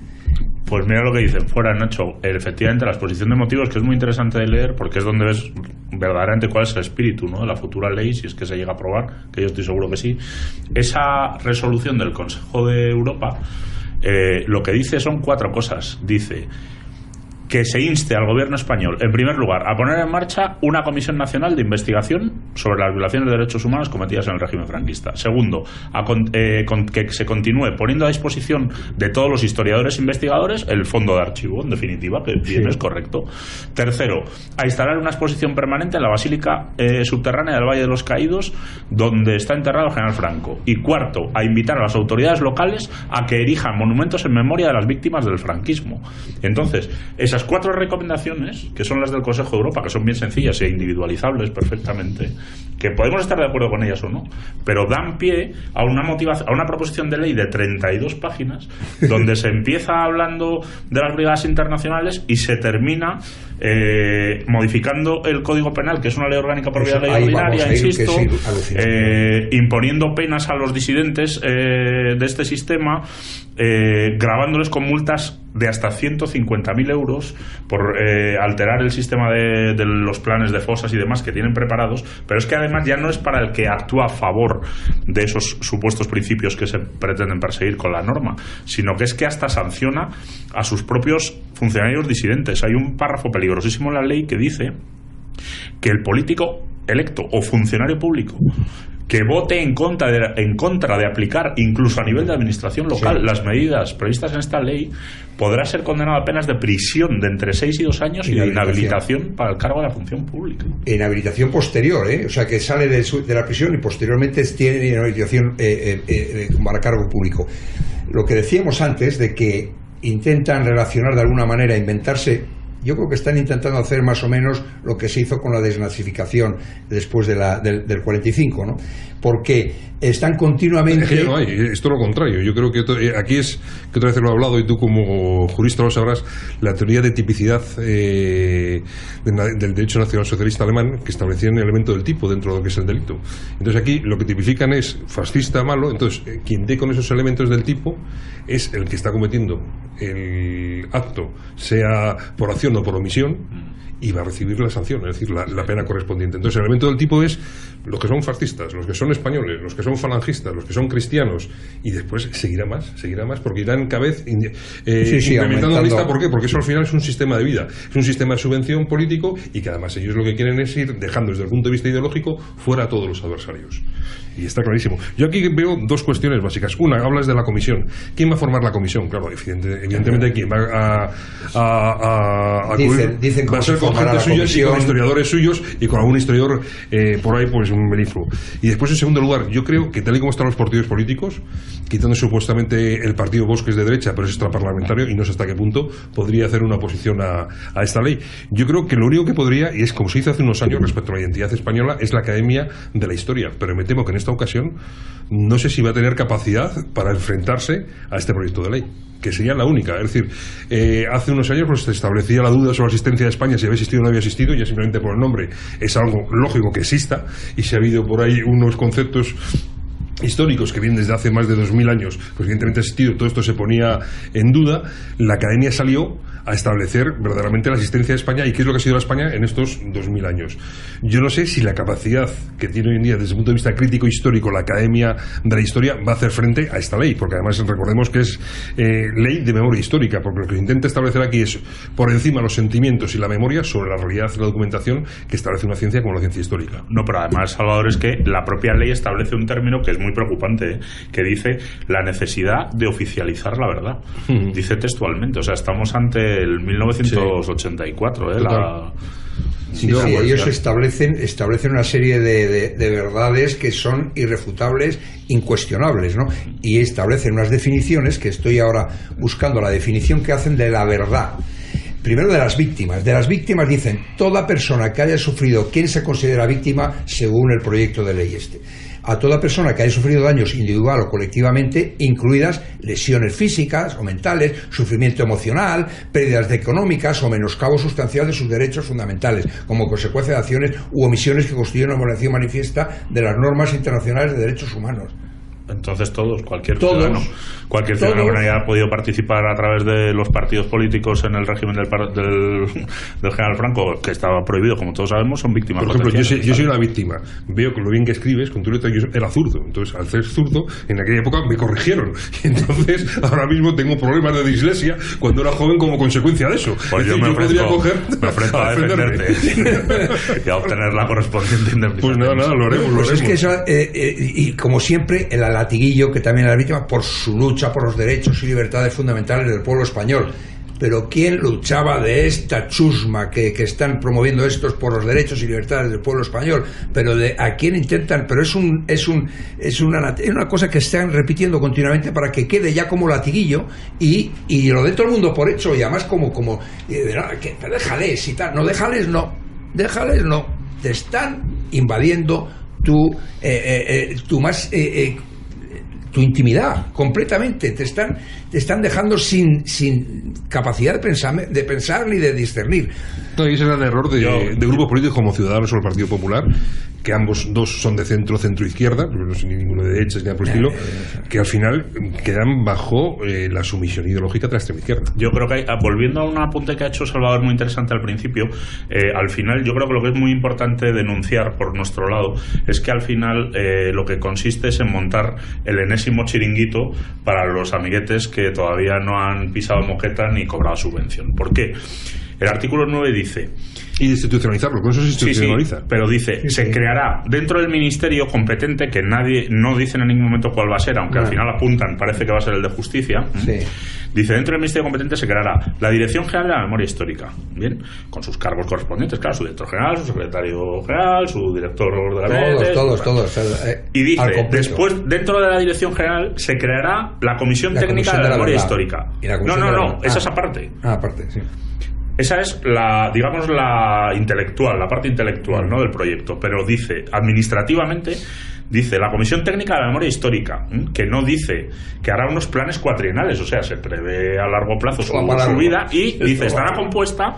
Pues mira lo que dicen fuera, Nacho. Efectivamente, la exposición de motivos, que es muy interesante de leer, porque es donde ves verdaderamente cuál es el espíritu, ¿no?, de la futura ley, si es que se llega a aprobar, que yo estoy seguro que sí. Esa resolución del Consejo de Europa, lo que dice son 4 cosas. Dice que se inste al gobierno español, en primer lugar, a poner en marcha una comisión nacional de investigación sobre las violaciones de derechos humanos cometidas en el régimen franquista. Segundo, que se continúe poniendo a disposición de todos los historiadores e investigadores el fondo de archivo, en definitiva, que bien es correcto. Tercero, a instalar una exposición permanente en la Basílica subterránea del Valle de los Caídos, donde está enterrado el general Franco. Y cuarto, a invitar a las autoridades locales a que erijan monumentos en memoria de las víctimas del franquismo. Entonces, esas esas 4 recomendaciones, que son las del Consejo de Europa, que son bien sencillas e individualizables perfectamente, que podemos estar de acuerdo con ellas o no, pero dan pie a una proposición de ley de 32 páginas, donde se empieza hablando de las brigadas internacionales y se termina modificando el Código Penal, que es una ley orgánica por vía de ley ordinaria, insisto, imponiendo penas a los disidentes de este sistema, grabándoles con multas de hasta 150.000 euros por alterar el sistema de los planes de fosas y demás que tienen preparados. Pero es que además ya no es para el que actúa a favor de esos supuestos principios que se pretenden perseguir con la norma, sino que es que hasta sanciona a sus propios funcionarios disidentes. Hay un párrafo peligrosísimo en la ley que dice que el político electo o funcionario público que vote en contra de aplicar, incluso a nivel de administración local, las medidas previstas en esta ley, podrá ser condenado a penas de prisión de entre 6 y 2 años y de inhabilitación para el cargo de la función pública. Inhabilitación posterior, o sea, que sale de la prisión y posteriormente tiene inhabilitación para cargo público. Lo que decíamos antes de que intentan relacionar de alguna manera, inventarse. Yo creo que están intentando hacer más o menos lo que se hizo con la desnazificación después del 45, ¿no? Porque están continuamente... Es que ya no hay, es todo lo contrario. Yo creo que aquí es, que otra vez lo he hablado y tú como jurista lo sabrás, la teoría de tipicidad del derecho nacional socialista alemán, que establecía el elemento del tipo dentro de lo que es el delito. Entonces aquí lo que tipifican es fascista, malo. Entonces quien dé con esos elementos del tipo es el que está cometiendo el acto, sea por acción o por omisión, y va a recibir la sanción, es decir, la pena correspondiente. Entonces el elemento del tipo es los que son fascistas, los que son españoles, los que son falangistas, los que son cristianos, y después seguirá más, porque irán cada vez incrementando la lista. ¿Por qué? Porque eso al final es un sistema de vida, es un sistema de subvención político, y que además ellos lo que quieren es ir dejando desde el punto de vista ideológico fuera a todos los adversarios. Y está clarísimo. Yo aquí veo 2 cuestiones básicas. Una, hablas de la comisión. ¿Quién va a formar la comisión? Claro, evidentemente ¿quién va a dicen va a ser con gente suya y con historiadores suyos y con algún historiador por ahí, pues un melifluo. Y después, en segundo lugar, yo creo que tal y como están los partidos políticos, quitando supuestamente el partido Vox, que es de derecha, pero es extraparlamentario y no sé hasta qué punto podría hacer una oposición a esta ley. Yo creo que lo único que podría, y es como se hizo hace unos años respecto a la identidad española, es la Academia de la Historia, pero me temo que en esta ocasión no sé si va a tener capacidad para enfrentarse a este proyecto de ley, que sería la única. Es decir, hace unos años pues se establecía la duda sobre la existencia de España, si había existido o no había existido, ya simplemente por el nombre es algo lógico que exista, y si ha habido por ahí unos conceptos históricos que vienen desde hace más de 2000 años, pues evidentemente ha existido, todo esto se ponía en duda. La Academia salió a establecer verdaderamente la existencia de España y qué es lo que ha sido la España en estos 2000 años. Yo no sé si la capacidad que tiene hoy en día desde el punto de vista crítico histórico la Academia de la Historia va a hacer frente a esta ley, porque además recordemos que es ley de memoria histórica, porque lo que se intenta establecer aquí es por encima los sentimientos y la memoria sobre la realidad y la documentación que establece una ciencia como la ciencia histórica. No, pero además, Salvador, es que la propia ley establece un término que es muy preocupante, que dice la necesidad de oficializar la verdad. Dice textualmente, o sea, estamos ante el 1984, ellos establecen una serie de verdades que son irrefutables, incuestionables, ¿no? Y establecen unas definiciones, que estoy ahora buscando la definición que hacen de la verdad. Primero, de las víctimas. De las víctimas dicen toda persona que haya sufrido, ¿quién se considera víctima según el proyecto de ley este? A toda persona que haya sufrido daños individual o colectivamente, incluidas lesiones físicas o mentales, sufrimiento emocional, pérdidas económicas o menoscabo sustancial de sus derechos fundamentales, como consecuencia de acciones u omisiones que constituyen una violación manifiesta de las normas internacionales de derechos humanos. Entonces cualquier ciudadano que haya podido participar a través de los partidos políticos en el régimen del general Franco, que estaba prohibido, como todos sabemos, son víctimas. Por ejemplo, yo soy una víctima. Veo que lo bien que escribes, con tu letra, yo era zurdo. Entonces, al ser zurdo, en aquella época me corrigieron. Y entonces, ahora mismo tengo problemas de dislexia cuando era joven como consecuencia de eso. Pues yo me ofrezco a defenderte y a obtener la correspondiente indemnización. Pues nada, lo haremos. Es que eso, y como siempre, el latiguillo que también era víctima por su lucha por los derechos y libertades fundamentales del pueblo español. pero ¿quién luchaba de esta chusma que están promoviendo estos por los derechos y libertades del pueblo español? Pero ¿a quién intentan? Pero es una cosa que están repitiendo continuamente para que quede ya como latiguillo y lo de todo el mundo por hecho, y además como pero déjales y tal. No, déjales no, te están invadiendo tu intimidad completamente, te están dejando sin capacidad de pensar ni de discernir. No, y ese era el error de grupos políticos como Ciudadanos o el Partido Popular, que ambos dos son de centro-izquierda, pero no son ni ninguno de derechas ni nada por el estilo, que al final quedan bajo la sumisión ideológica de la extrema izquierda. Yo creo que volviendo a un apunte que ha hecho Salvador muy interesante al principio, al final yo creo que lo que es muy importante denunciar por nuestro lado es que al final lo que consiste es en montar el enésimo chiringuito para los amiguetes que todavía no han pisado moqueta ni cobrado subvención. ¿Por qué? El artículo 9 dice... Y institucionalizarlo, con eso se institucionaliza. Sí, pero dice, se creará dentro del ministerio competente, que nadie, no dicen en ningún momento cuál va a ser, aunque al final apuntan, parece que va a ser el de justicia. Sí. Dice, dentro del ministerio competente se creará la Dirección General de la Memoria Histórica, bien, con sus cargos correspondientes, claro, su director general, su secretario general, su director de la todos. Y dice, después, dentro de la Dirección General se creará la Comisión Técnica de la Memoria Histórica. No, esa es aparte. Aparte, sí. Esa es la intelectual, la parte intelectual, ¿no?, del proyecto. Pero dice, administrativamente, dice la Comisión Técnica de la Memoria Histórica, que no dice que hará unos planes cuatrienales, o sea, se prevé a largo plazo su vida, y dice, estará compuesta,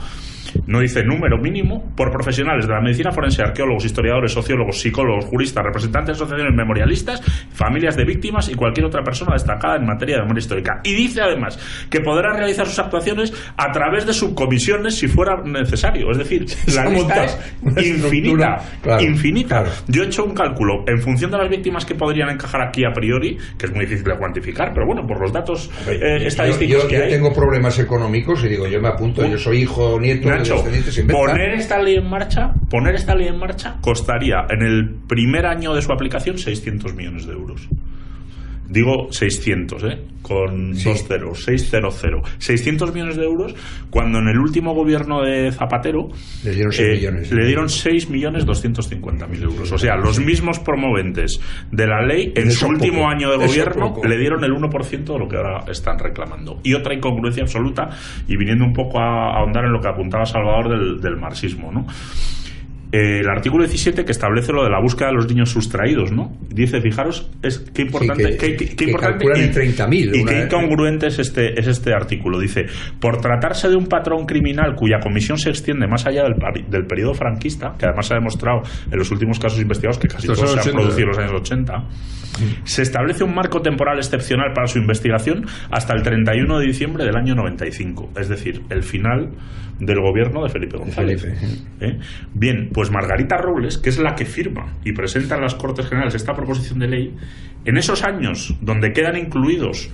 no dice número mínimo, por profesionales de la medicina forense, arqueólogos, historiadores, sociólogos, psicólogos, juristas, representantes de asociaciones memorialistas, familias de víctimas y cualquier otra persona destacada en materia de memoria histórica. Y dice además que podrá realizar sus actuaciones a través de subcomisiones si fuera necesario. Es decir, la lista es infinita. Claro. Yo he hecho un cálculo en función de las víctimas que podrían encajar aquí a priori, que es muy difícil de cuantificar, pero bueno, por los datos estadísticos que hay. Yo tengo problemas económicos y digo, yo me apunto, yo soy hijo, nieto... Nacho, poner esta ley en marcha costaría en el primer año de su aplicación 600 millones de euros. Digo 600, con dos ceros, 600. 600 millones de euros, cuando en el último gobierno de Zapatero le dieron 6 millones. Le dieron 6.250.000 euros. O sea, los mismos promoventes de la ley en su último año de gobierno le dieron el 1% de lo que ahora están reclamando. Y otra incongruencia absoluta, y viniendo un poco a ahondar en lo que apuntaba Salvador del marxismo, ¿no? El artículo 17, que establece lo de la búsqueda de los niños sustraídos, ¿no? Dice, fijaros, qué importante, qué importante calculan en 30.000 y qué incongruente es este artículo. Dice, por tratarse de un patrón criminal cuya comisión se extiende más allá del periodo franquista, que además se ha demostrado en los últimos casos investigados que casi todos se han producido en los años 80, se establece un marco temporal excepcional para su investigación hasta el 31 de diciembre del año 95, es decir, el final del gobierno de Felipe González. Bien, pues Margarita Robles, que es la que firma y presenta en las Cortes Generales esta proposición de ley, en esos años donde quedan incluidos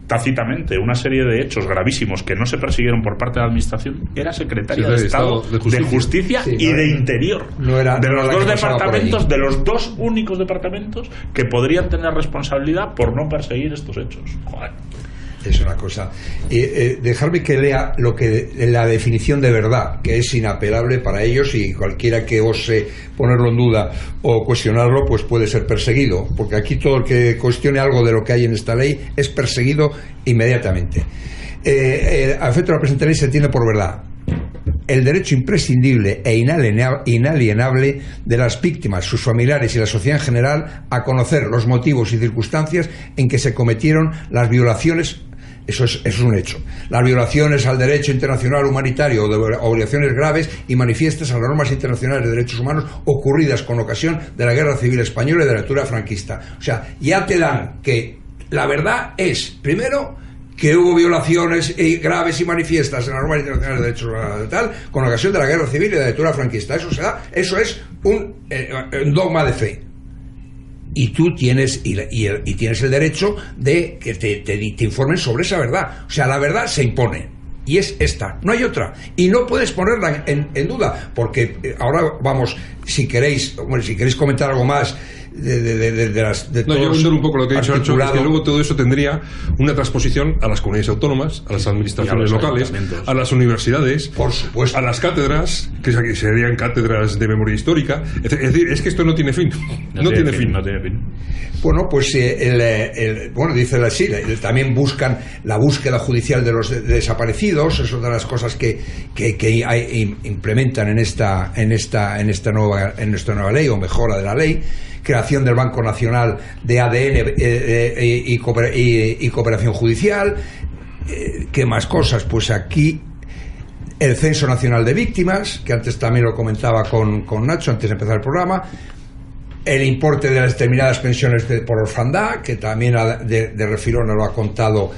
tácitamente una serie de hechos gravísimos que no se persiguieron por parte de la administración, era secretaria de Estado de Justicia y de Interior, de los dos departamentos, de los dos únicos departamentos que podrían tener responsabilidad por no perseguir estos hechos. Joder. Es una cosa. Dejarme que lea la definición de verdad, que es inapelable para ellos, y cualquiera que ose ponerlo en duda o cuestionarlo, pues puede ser perseguido, porque aquí todo el que cuestione algo de lo que hay en esta ley es perseguido inmediatamente. A efecto de la presente ley se entiende por verdad el derecho imprescindible e inalienable de las víctimas, sus familiares y la sociedad en general a conocer los motivos y circunstancias en que se cometieron las violaciones. Eso es un hecho. Las violaciones al derecho internacional humanitario o de obligaciones graves y manifiestas a las normas internacionales de derechos humanos ocurridas con ocasión de la Guerra Civil Española y de la dictadura franquista. O sea, ya te dan que la verdad es, primero, que hubo violaciones graves y manifiestas en las normas internacionales de derechos humanos tal, con ocasión de la Guerra Civil y de la dictadura franquista. Eso es un dogma de fe. Y tú tienes tienes el derecho de que te informen sobre esa verdad. O sea, la verdad se impone y es esta, no hay otra, y no puedes ponerla en duda, porque ahora vamos, si queréis comentar algo más No, yo voy a un poco lo que he dicho, Nacho, es que luego todo eso tendría una transposición a las comunidades autónomas, a las administraciones locales, a las universidades, por supuesto, a las cátedras, que serían cátedras de memoria histórica. Es decir, es que esto no tiene fin. No tiene fin. Bueno, pues bueno, dice así, también buscan la búsqueda judicial de los desaparecidos. Eso es una de las cosas que implementan en esta nueva ley, o mejora de la ley. Creación del Banco Nacional de ADN y Cooperación Judicial. ¿Qué más cosas? Pues aquí el Censo Nacional de Víctimas, que antes también lo comentaba con Nacho antes de empezar el programa. El importe de las determinadas pensiones por orfandad, que también de refilón nos lo ha contado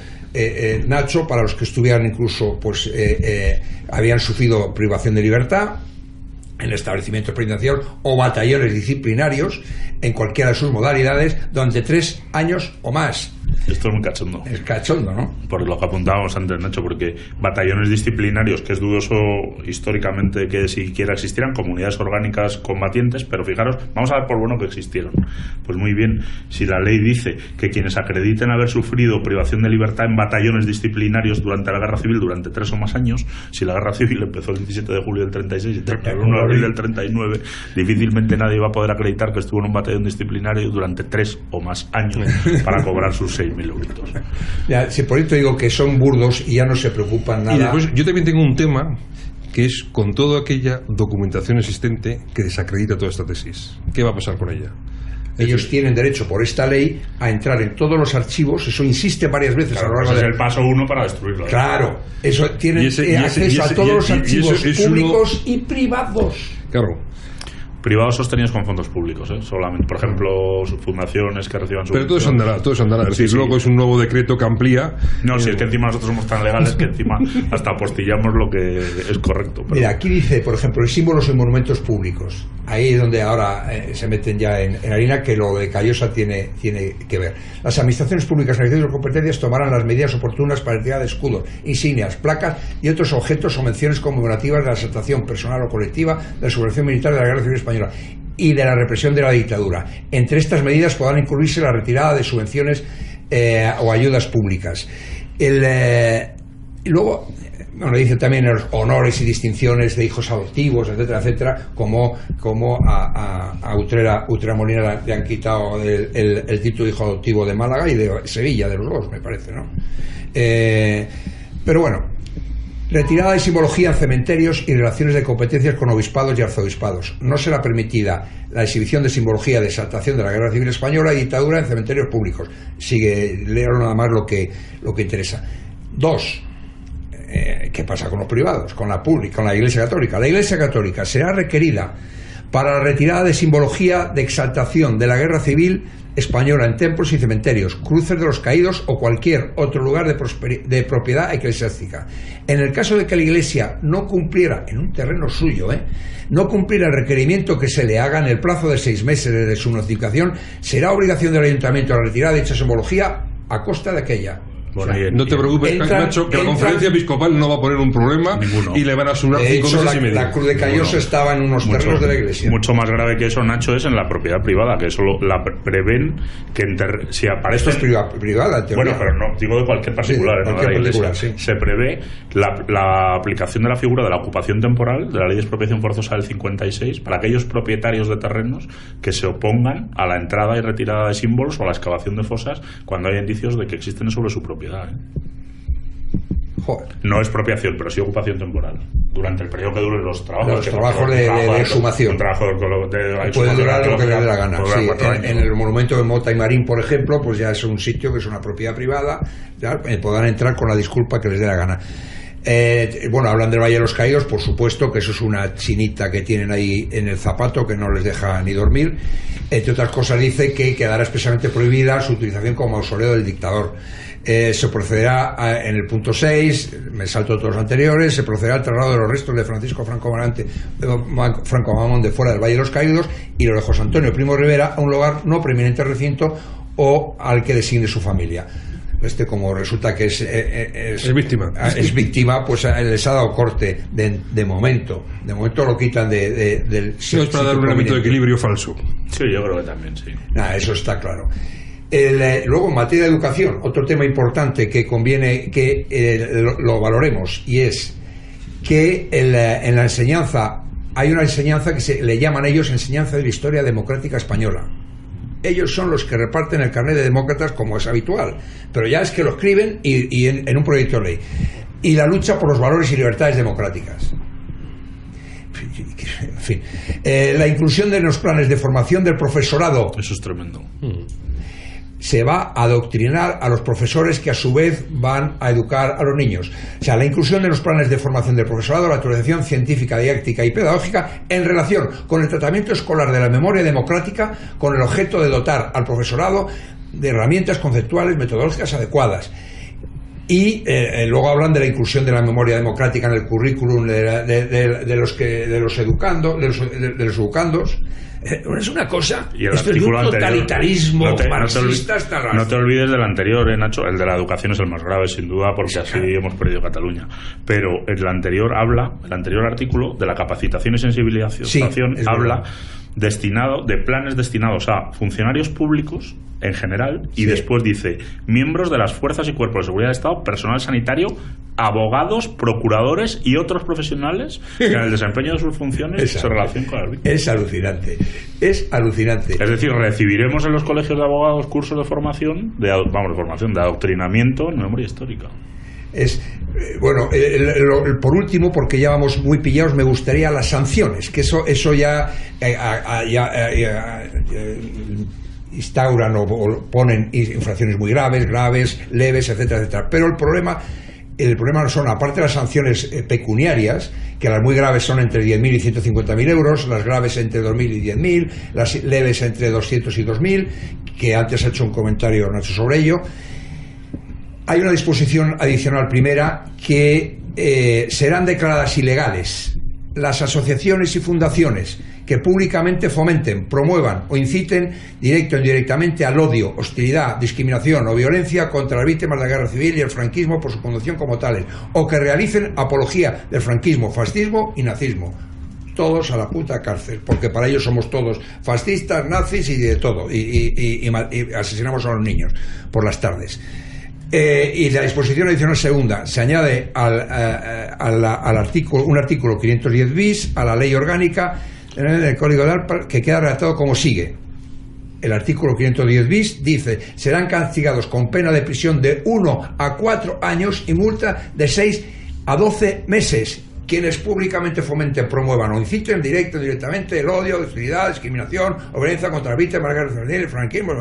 Nacho, para los que estuvieran incluso, pues habían sufrido privación de libertad en establecimientos penitenciarios o batallones disciplinarios en cualquiera de sus modalidades durante 3 años o más. Esto es muy cachondo. Es cachondo, ¿no? Por lo que apuntábamos antes, Nacho, porque batallones disciplinarios, que es dudoso históricamente que siquiera existieran, comunidades orgánicas combatientes, pero fijaros, vamos a ver por bueno que existieron. Pues muy bien, si la ley dice que quienes acrediten haber sufrido privación de libertad en batallones disciplinarios durante la Guerra Civil durante 3 o más años, si la Guerra Civil empezó el 17 de julio del 36 y terminó el 1 de abril del 39, difícilmente nadie va a poder acreditar que estuvo en un batallón disciplinario durante 3 o más años para cobrar sus 6.000 euritos. Ya, si por esto digo que son burdos y ya no se preocupan nada. Y después yo también tengo un tema que es con toda aquella documentación existente que desacredita toda esta tesis. ¿Qué va a pasar con ella? Ellos tienen derecho por esta ley a entrar en todos los archivos. Eso insiste varias veces a lo largo de... es el paso 1 para destruirlo. Claro, eso tienen acceso a todos los archivos públicos y privados. Claro. Privados sostenidos con fondos públicos, solamente, por ejemplo, fundaciones que reciban Pero todo eso andará. Es decir, sí. Luego es un nuevo decreto que amplía. No, si es que encima nosotros somos tan legales que encima hasta apostillamos lo que es correcto. Pero... Mira, aquí dice, por ejemplo, los símbolos y monumentos públicos. Ahí es donde ahora se meten ya en harina, que lo de Callosa tiene que ver. Las administraciones públicas en ejercicio de competencias tomarán las medidas oportunas para retirar de escudos, insignias, placas y otros objetos o menciones conmemorativas de la exaltación personal o colectiva de la sublevación militar de la Guerra Civil Española y de la represión de la dictadura. Entre estas medidas podrán incluirse la retirada de subvenciones o ayudas públicas. Luego, bueno, dice también los honores y distinciones de hijos adoptivos, etcétera, etcétera, como a Utrera Molina le han quitado el título de hijo adoptivo de Málaga y de Sevilla, de los dos, me parece, ¿no? Pero bueno, retirada de simbología en cementerios y relaciones de competencias con obispados y arzobispados. No será permitida la exhibición de simbología de exaltación de la Guerra Civil Española y dictadura en cementerios públicos. Sigue, leo nada más lo que interesa. 2. ¿Qué pasa con los privados? Con la pública, con la Iglesia Católica. La Iglesia Católica será requerida para la retirada de simbología de exaltación de la Guerra Civil Española en templos y cementerios, cruces de los caídos o cualquier otro lugar de propiedad eclesiástica. En el caso de que la Iglesia no cumpliera, en un terreno suyo, no cumpliera el requerimiento que se le haga en el plazo de 6 meses desde su notificación, será obligación del Ayuntamiento la retirada de dicha simbología a costa de aquella. Bueno, o sea, no te preocupes, Nacho, que la conferencia episcopal no va a poner un problema. Ninguno. Y le van a asignar 5 meses y medio. La cruz de Callosa estaba en unos terrenos de la Iglesia. Mucho más grave que eso, Nacho, es en la propiedad privada, que eso la prevén que si aparece... Esto es privada, en teoría. Bueno, pero no, digo de cualquier particular, sí, no de la Iglesia. Sí. Se prevé la aplicación de la figura de la ocupación temporal de la Ley de Expropiación Forzosa del 56 para aquellos propietarios de terrenos que se opongan a la entrada y retirada de símbolos o a la excavación de fosas cuando haya indicios de que existen sobre su propiedad. Joder. No expropiación, pero sí ocupación temporal. Durante el periodo que duren los trabajos. Los trabajos de exhumación. Un trabajo puede durar lo que le dé la gana. Sí, en el monumento de Mota y Marín, por ejemplo, pues ya es un sitio que es una propiedad privada, ya, podrán entrar con la disculpa que les dé la gana. Bueno, hablan del Valle de los Caídos, por supuesto, que eso es una chinita que tienen ahí en el zapato que no les deja ni dormir. Entre otras cosas dice que quedará expresamente prohibida su utilización como mausoleo del dictador. Se procederá en el punto 6, me salto todos los anteriores, se procederá al traslado de los restos de Francisco Franco Mamón de fuera del Valle de los Caídos y los de José Antonio Primo Rivera a un lugar no preeminente recinto o al que designe su familia. Como resulta que es víctima, pues les ha dado corte de momento lo quitan del no, es para dar un elemento de equilibrio falso. Sí, yo creo que también, sí. Eso está claro. Luego, en materia de educación, otro tema importante que conviene que lo valoremos, y es que en la enseñanza hay una enseñanza que le llaman ellos enseñanza de la historia democrática española. Ellos son los que reparten el carnet de demócratas, como es habitual, pero ya es que lo escriben y en un proyecto de ley. Y la lucha por los valores y libertades democráticas. En fin, la inclusión de los planes de formación del profesorado. Eso es tremendo. Se va a adoctrinar a los profesores que a su vez van a educar a los niños. O sea, la inclusión de los planes de formación del profesorado, la actualización científica, didáctica y pedagógica en relación con el tratamiento escolar de la memoria democrática, con el objeto de dotar al profesorado de herramientas conceptuales, metodológicas adecuadas. Y luego hablan de la inclusión de la memoria democrática en el currículum de los educandos. Es una cosa, esto es un totalitarismo marxista hasta la... No te olvides del anterior, Nacho. El de la educación es el más grave, sin duda, porque así hemos perdido Cataluña. Pero el anterior artículo de la capacitación y sensibilización habla de planes destinados a funcionarios públicos en general, y después dice miembros de las fuerzas y cuerpos de seguridad del Estado, personal sanitario, abogados, procuradores y otros profesionales que en el desempeño de sus funciones se relacionan con las víctimas. Es alucinante. Es decir, recibiremos en los colegios de abogados cursos de formación, de adoctrinamiento en memoria histórica. Bueno, por último, porque ya vamos muy pillados, me gustaría las sanciones, que eso ya instauran o ponen infracciones muy graves, leves, etcétera. Pero el problema no son, aparte de las sanciones pecuniarias, que las muy graves son entre 10.000 y 150.000 euros, las graves entre 2.000 y 10.000, las leves entre 200 y 2.000, que antes ha hecho un comentario Nacho sobre ello. Hay una disposición adicional primera que serán declaradas ilegales las asociaciones y fundaciones que públicamente fomenten, promuevan o inciten directo o indirectamente al odio, hostilidad, discriminación o violencia contra las víctimas de la guerra civil y el franquismo por su conducción como tales, o que realicen apología del franquismo, fascismo y nazismo. Todos a la puta cárcel, porque para ellos somos todos fascistas, nazis y de todo, y asesinamos a los niños por las tardes. Y la disposición adicional segunda se añade al artículo, un artículo 510 bis a la ley orgánica del Código de Arpa, que queda redactado como sigue. El artículo 510 bis dice: serán castigados con pena de prisión de 1 a 4 años y multa de 6 a 12 meses quienes públicamente fomenten, promuevan o inciten directo o indirectamente el odio, hostilidad, discriminación o violencia contra la víctima de la guerra civil, el franquismo,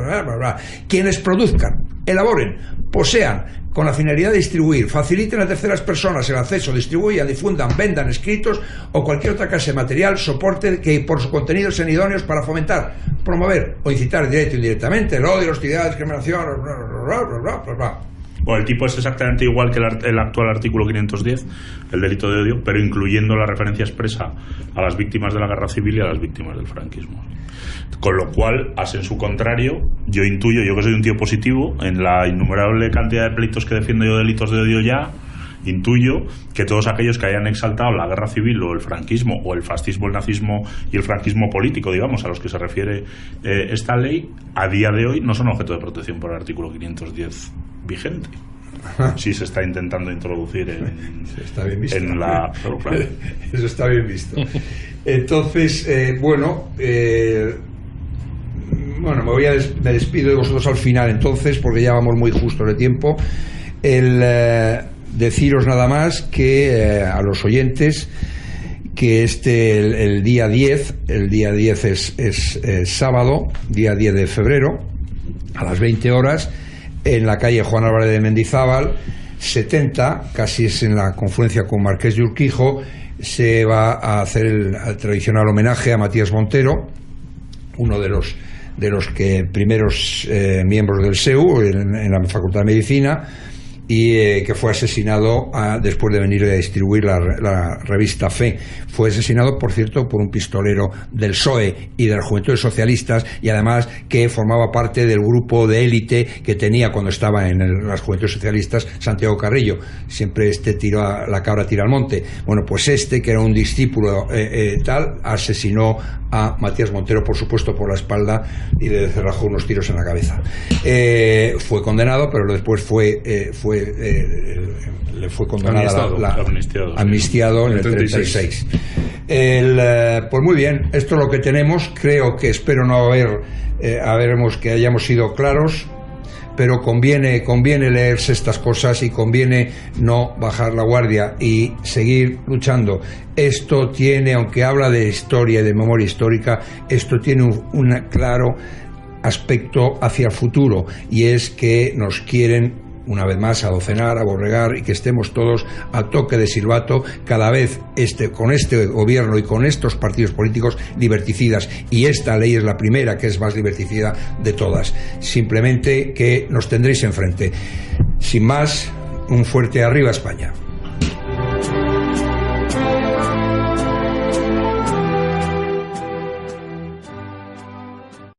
quienes produzcan, elaboren, posean con la finalidad de distribuir, faciliten a terceras personas el acceso, distribuyan, difundan, vendan escritos o cualquier otra clase de material, soporte que por su contenido sean idóneos para fomentar, promover o incitar directo o indirectamente el odio, la hostilidad, la discriminación, Bueno, el tipo es exactamente igual que el actual artículo 510, el delito de odio, pero incluyendo la referencia expresa a las víctimas de la guerra civil y a las víctimas del franquismo. Con lo cual, en su contrario, yo que soy un tío positivo, en la innumerable cantidad de pleitos que defiendo yo de delitos de odio ya, intuyo que todos aquellos que hayan exaltado la guerra civil o el franquismo o el fascismo, el nazismo y el franquismo político, digamos, a los que se refiere esta ley, a día de hoy no son objeto de protección por el artículo 510 vigente. Sí se está intentando introducir está bien visto, en la... Claro. Eso está bien visto. Entonces, me despido de vosotros al final, entonces, porque ya vamos muy justo de tiempo. Deciros nada más que a los oyentes que el día 10 es sábado, día 10 de febrero, a las 20 horas, en la calle Juan Álvarez de Mendizábal 70, casi es en la confluencia con Marqués de Urquijo, se va a hacer el tradicional homenaje a Matías Montero, uno de los primeros miembros del SEU en la Facultad de Medicina, y que fue asesinado después de venir a distribuir la revista Fe. Fue asesinado, por cierto, por un pistolero del PSOE y de las Juventudes Socialistas, y además que formaba parte del grupo de élite que tenía cuando estaba en las Juventudes Socialistas Santiago Carrillo. Siempre la cabra tira al monte. Bueno, pues que era un discípulo asesinó a Matías Montero, por supuesto, por la espalda, y le cerrajó unos tiros en la cabeza. Fue condenado, pero después le fue condenado amnistiado en el 36. Pues muy bien, esto es lo que tenemos. Creo que espero no haberemos que hayamos sido claros, pero conviene leerse estas cosas y conviene no bajar la guardia y seguir luchando. Esto tiene, aunque habla de historia y de memoria histórica, esto tiene un claro aspecto hacia el futuro, y es que nos quieren una vez más adocenar, aborregar, y que estemos todos a toque de silbato cada vez con este gobierno y con estos partidos políticos liberticidas, y esta ley es la primera que es más liberticida de todas. Simplemente que nos tendréis enfrente. Sin más, un fuerte arriba España.